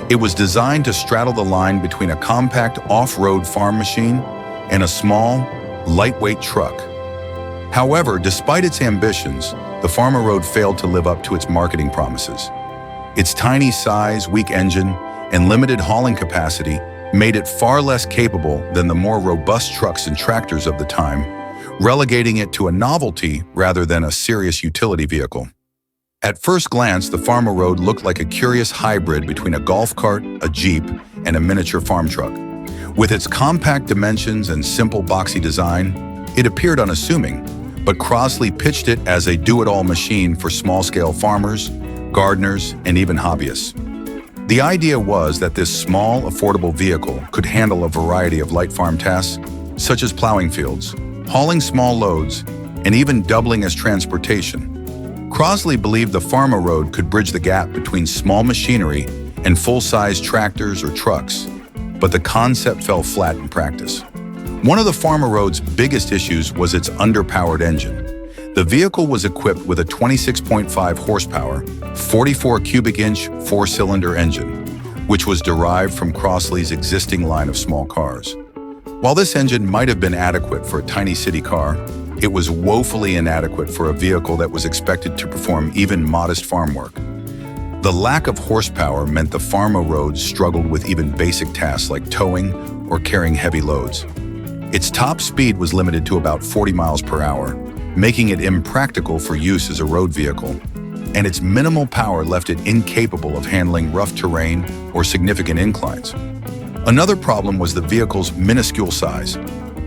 it was designed to straddle the line between a compact off-road farm machine and a small, lightweight truck. However, despite its ambitions, the Farmer Road failed to live up to its marketing promises. Its tiny size, weak engine, and limited hauling capacity made it far less capable than the more robust trucks and tractors of the time, relegating it to a novelty rather than a serious utility vehicle. At first glance, the Farmer Road looked like a curious hybrid between a golf cart, a Jeep, and a miniature farm truck. With its compact dimensions and simple boxy design, it appeared unassuming, but Crosley pitched it as a do-it-all machine for small-scale farmers, gardeners, and even hobbyists. The idea was that this small, affordable vehicle could handle a variety of light farm tasks, such as plowing fields, hauling small loads, and even doubling as transportation. Crosley believed the Farmer Road could bridge the gap between small machinery and full-size tractors or trucks, but the concept fell flat in practice. One of the Farmer Road's biggest issues was its underpowered engine. The vehicle was equipped with a 26.5 horsepower, 44 cubic inch four-cylinder engine, which was derived from Crosley's existing line of small cars. While this engine might have been adequate for a tiny city car, it was woefully inadequate for a vehicle that was expected to perform even modest farm work. The lack of horsepower meant the Farmer Road struggled with even basic tasks like towing or carrying heavy loads. Its top speed was limited to about 40 miles per hour, making it impractical for use as a road vehicle, and its minimal power left it incapable of handling rough terrain or significant inclines. Another problem was the vehicle's minuscule size.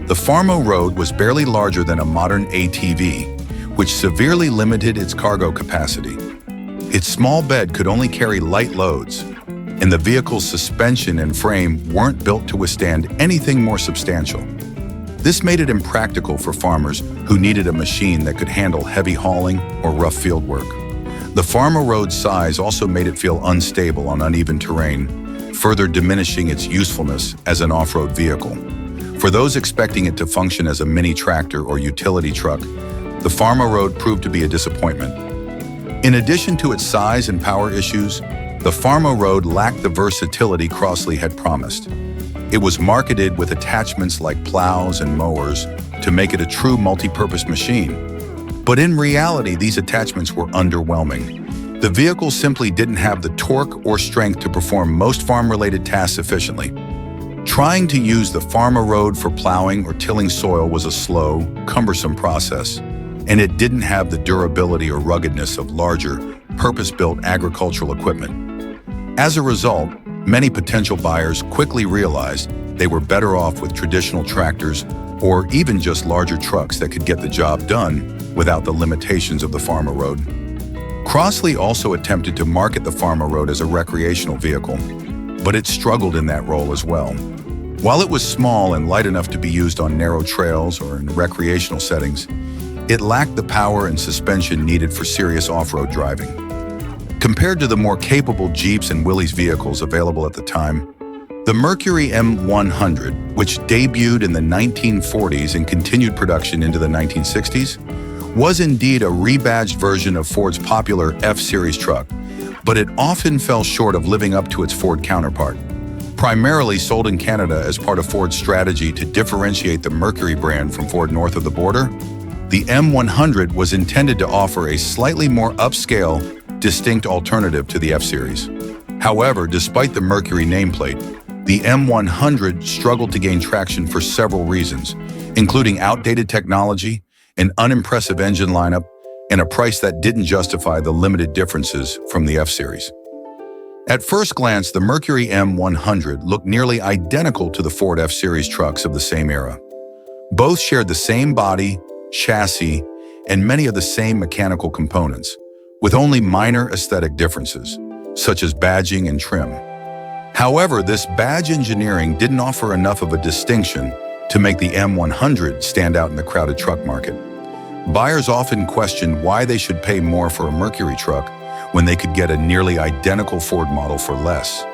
The Farmer Road was barely larger than a modern ATV, which severely limited its cargo capacity. Its small bed could only carry light loads, and the vehicle's suspension and frame weren't built to withstand anything more substantial. This made it impractical for farmers who needed a machine that could handle heavy hauling or rough field work. The Farmer Road's size also made it feel unstable on uneven terrain, further diminishing its usefulness as an off-road vehicle. For those expecting it to function as a mini tractor or utility truck, the Farmer Road proved to be a disappointment. In addition to its size and power issues, the Farmer Road lacked the versatility Crosley had promised. It was marketed with attachments like plows and mowers to make it a true multi-purpose machine. But in reality, these attachments were underwhelming. The vehicle simply didn't have the torque or strength to perform most farm-related tasks efficiently. Trying to use the Farmer Road for plowing or tilling soil was a slow, cumbersome process, and it didn't have the durability or ruggedness of larger, purpose-built agricultural equipment. As a result, Many potential buyers quickly realized they were better off with traditional tractors or even just larger trucks that could get the job done without the limitations of the farmer road. Crosley also attempted to market the farmer road as a recreational vehicle, but it struggled in that role as well. While it was small and light enough to be used on narrow trails or in recreational settings, it lacked the power and suspension needed for serious off-road driving. Compared to the more capable Jeeps and Willys vehicles available at the time, the Mercury M100, which debuted in the 1940s and continued production into the 1960s, was indeed a rebadged version of Ford's popular F-Series truck, but it often fell short of living up to its Ford counterpart. Primarily sold in Canada as part of Ford's strategy to differentiate the Mercury brand from Ford north of the border, the M100 was intended to offer a slightly more upscale, distinct alternative to the F-Series. However, despite the Mercury nameplate, the M100 struggled to gain traction for several reasons, including outdated technology, an unimpressive engine lineup, and a price that didn't justify the limited differences from the F-Series. At first glance, the Mercury M100 looked nearly identical to the Ford F-Series trucks of the same era. Both shared the same body, chassis, and many of the same mechanical components, with only minor aesthetic differences, such as badging and trim. However, this badge engineering didn't offer enough of a distinction to make the M100 stand out in the crowded truck market. Buyers often questioned why they should pay more for a Mercury truck when they could get a nearly identical Ford model for less,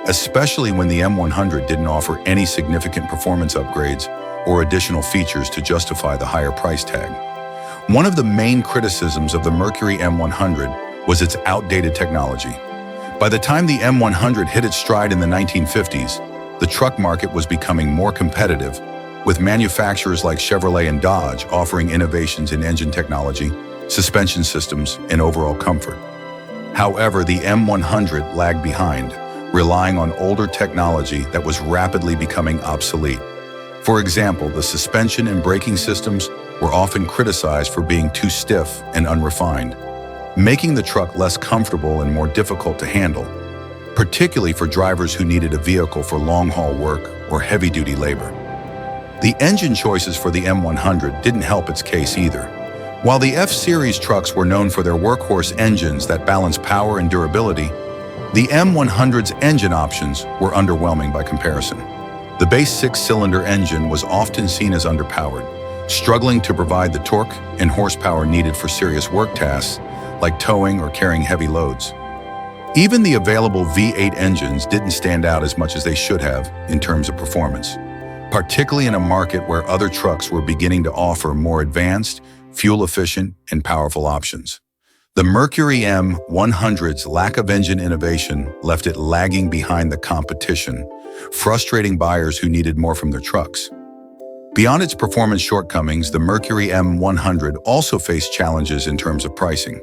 especially when the M100 didn't offer any significant performance upgrades or additional features to justify the higher price tag. One of the main criticisms of the Mercury M100 was its outdated technology. By the time the M100 hit its stride in the 1950s, the truck market was becoming more competitive, with manufacturers like Chevrolet and Dodge offering innovations in engine technology, suspension systems, and overall comfort. However, the M100 lagged behind, relying on older technology that was rapidly becoming obsolete. For example, the suspension and braking systems were often criticized for being too stiff and unrefined, making the truck less comfortable and more difficult to handle, particularly for drivers who needed a vehicle for long-haul work or heavy-duty labor. The engine choices for the M100 didn't help its case either. While the F-Series trucks were known for their workhorse engines that balanced power and durability, the M100's engine options were underwhelming by comparison. The base six-cylinder engine was often seen as underpowered, struggling to provide the torque and horsepower needed for serious work tasks like towing or carrying heavy loads. Even the available V8 engines didn't stand out as much as they should have in terms of performance, particularly in a market where other trucks were beginning to offer more advanced, fuel-efficient, and powerful options. The Mercury M100's lack of engine innovation left it lagging behind the competition, frustrating buyers who needed more from their trucks. Beyond its performance shortcomings, the Mercury M100 also faced challenges in terms of pricing.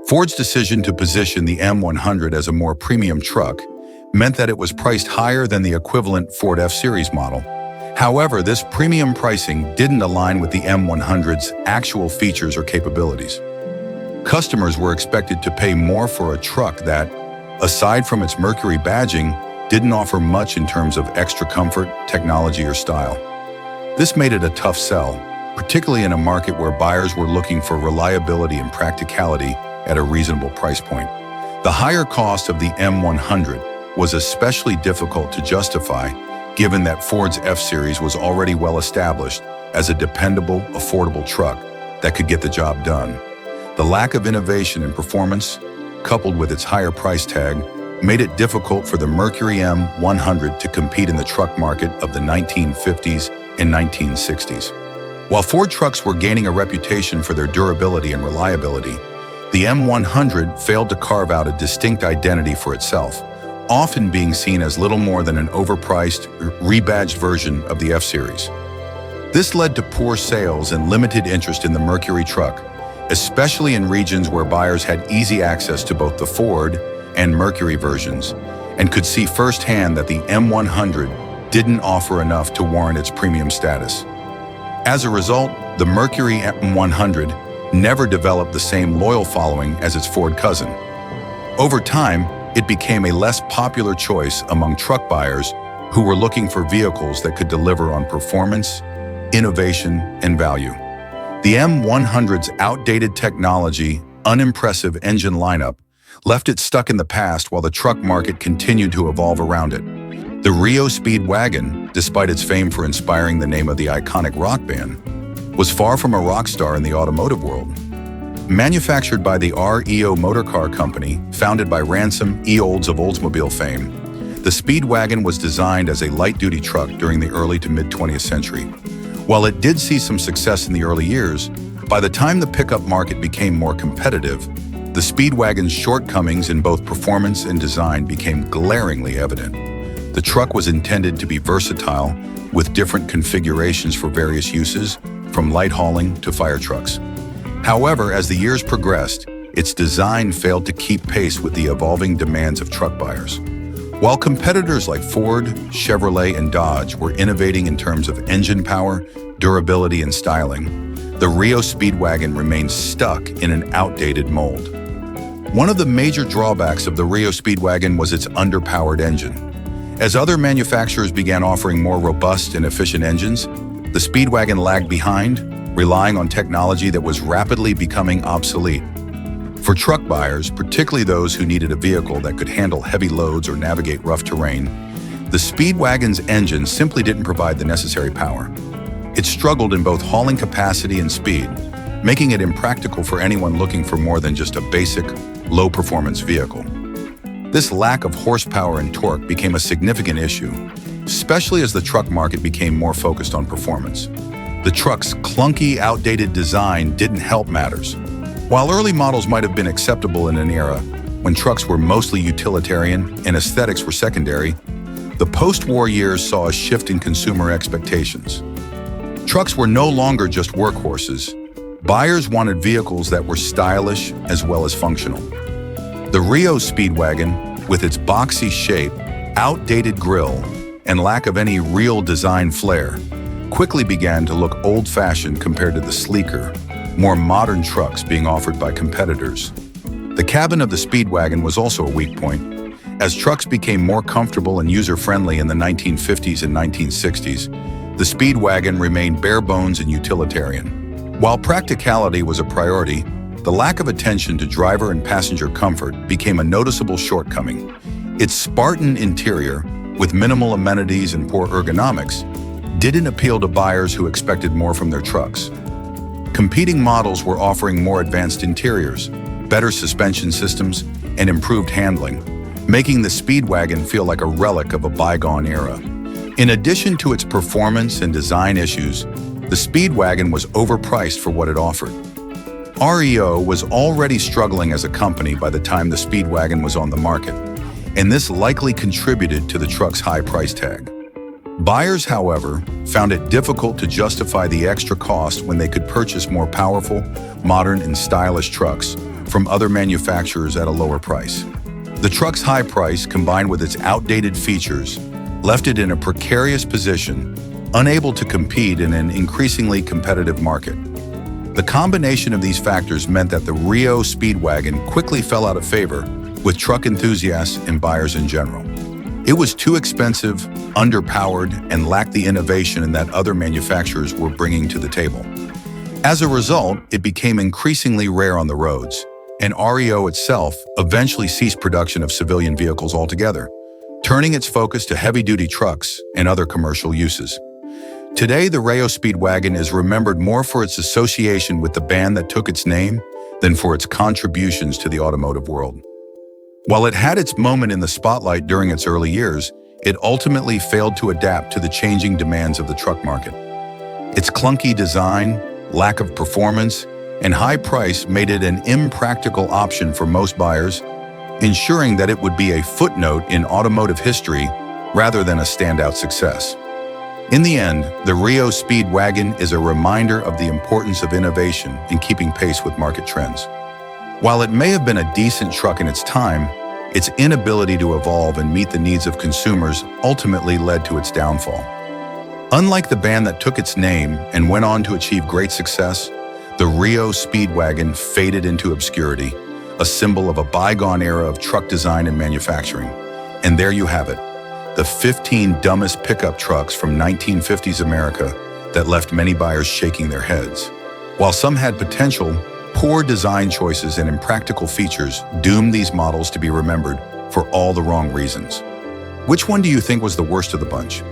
Ford's decision to position the M100 as a more premium truck meant that it was priced higher than the equivalent Ford F-Series model. However, this premium pricing didn't align with the M100's actual features or capabilities. Customers were expected to pay more for a truck that, aside from its Mercury badging, didn't offer much in terms of extra comfort, technology, or style. This made it a tough sell, particularly in a market where buyers were looking for reliability and practicality at a reasonable price point. The higher cost of the M100 was especially difficult to justify, given that Ford's F-Series was already well established as a dependable, affordable truck that could get the job done. The lack of innovation and performance, coupled with its higher price tag, made it difficult for the Mercury M100 to compete in the truck market of the 1950s and 1960s. While Ford trucks were gaining a reputation for their durability and reliability, the M100 failed to carve out a distinct identity for itself, often being seen as little more than an overpriced, rebadged version of the F-Series. This led to poor sales and limited interest in the Mercury truck, especially in regions where buyers had easy access to both the Ford and Mercury versions, and could see firsthand that the M100 didn't offer enough to warrant its premium status. As a result, the Mercury M100 never developed the same loyal following as its Ford cousin. Over time, it became a less popular choice among truck buyers who were looking for vehicles that could deliver on performance, innovation, and value. The M100's outdated technology, unimpressive engine lineup, left it stuck in the past while the truck market continued to evolve around it. The Rio Speedwagon, despite its fame for inspiring the name of the iconic rock band, was far from a rock star in the automotive world. Manufactured by the REO Motorcar Company, founded by Ransom E. Olds of Oldsmobile fame, the Speedwagon was designed as a light-duty truck during the early to mid-20th century. While it did see some success in the early years, by the time the pickup market became more competitive, the Speedwagon's shortcomings in both performance and design became glaringly evident. The truck was intended to be versatile, with different configurations for various uses, from light hauling to fire trucks. However, as the years progressed, its design failed to keep pace with the evolving demands of truck buyers. While competitors like Ford, Chevrolet, and Dodge were innovating in terms of engine power, durability, and styling, the Rio Speedwagon remained stuck in an outdated mold. One of the major drawbacks of the Rio Speedwagon was its underpowered engine. As other manufacturers began offering more robust and efficient engines, the Speedwagon lagged behind, relying on technology that was rapidly becoming obsolete. For truck buyers, particularly those who needed a vehicle that could handle heavy loads or navigate rough terrain, the Speedwagon's engine simply didn't provide the necessary power. It struggled in both hauling capacity and speed, making it impractical for anyone looking for more than just a basic, low-performance vehicle. This lack of horsepower and torque became a significant issue, especially as the truck market became more focused on performance. The truck's clunky, outdated design didn't help matters. While early models might have been acceptable in an era when trucks were mostly utilitarian and aesthetics were secondary, the post-war years saw a shift in consumer expectations. Trucks were no longer just workhorses. Buyers wanted vehicles that were stylish as well as functional. The Rio Speedwagon, with its boxy shape, outdated grille, and lack of any real design flair, quickly began to look old-fashioned compared to the sleeker, more modern trucks being offered by competitors. The cabin of the Speedwagon was also a weak point. As trucks became more comfortable and user-friendly in the 1950s and 1960s, the Speedwagon remained bare-bones and utilitarian. While practicality was a priority, the lack of attention to driver and passenger comfort became a noticeable shortcoming. Its Spartan interior, with minimal amenities and poor ergonomics, didn't appeal to buyers who expected more from their trucks. Competing models were offering more advanced interiors, better suspension systems, and improved handling, making the Speedwagon feel like a relic of a bygone era. In addition to its performance and design issues, the Speedwagon was overpriced for what it offered. REO was already struggling as a company by the time the Speedwagon was on the market, and this likely contributed to the truck's high price tag. Buyers, however, found it difficult to justify the extra cost when they could purchase more powerful, modern, and stylish trucks from other manufacturers at a lower price. The truck's high price, combined with its outdated features, left it in a precarious position, unable to compete in an increasingly competitive market. The combination of these factors meant that the Rio Speedwagon quickly fell out of favor with truck enthusiasts and buyers in general. It was too expensive, underpowered, and lacked the innovation that other manufacturers were bringing to the table. As a result, it became increasingly rare on the roads, and REO itself eventually ceased production of civilian vehicles altogether, turning its focus to heavy-duty trucks and other commercial uses. Today, the Rio Speedwagon is remembered more for its association with the band that took its name than for its contributions to the automotive world. While it had its moment in the spotlight during its early years, it ultimately failed to adapt to the changing demands of the truck market. Its clunky design, lack of performance, and high price made it an impractical option for most buyers, ensuring that it would be a footnote in automotive history rather than a standout success. In the end, the Rio Speedwagon is a reminder of the importance of innovation in keeping pace with market trends. While it may have been a decent truck in its time, its inability to evolve and meet the needs of consumers ultimately led to its downfall. Unlike the band that took its name and went on to achieve great success, the Rio Speedwagon faded into obscurity, a symbol of a bygone era of truck design and manufacturing. And there you have it, the 15 dumbest pickup trucks from 1950s America that left many buyers shaking their heads. While some had potential, poor design choices and impractical features doomed these models to be remembered for all the wrong reasons. Which one do you think was the worst of the bunch?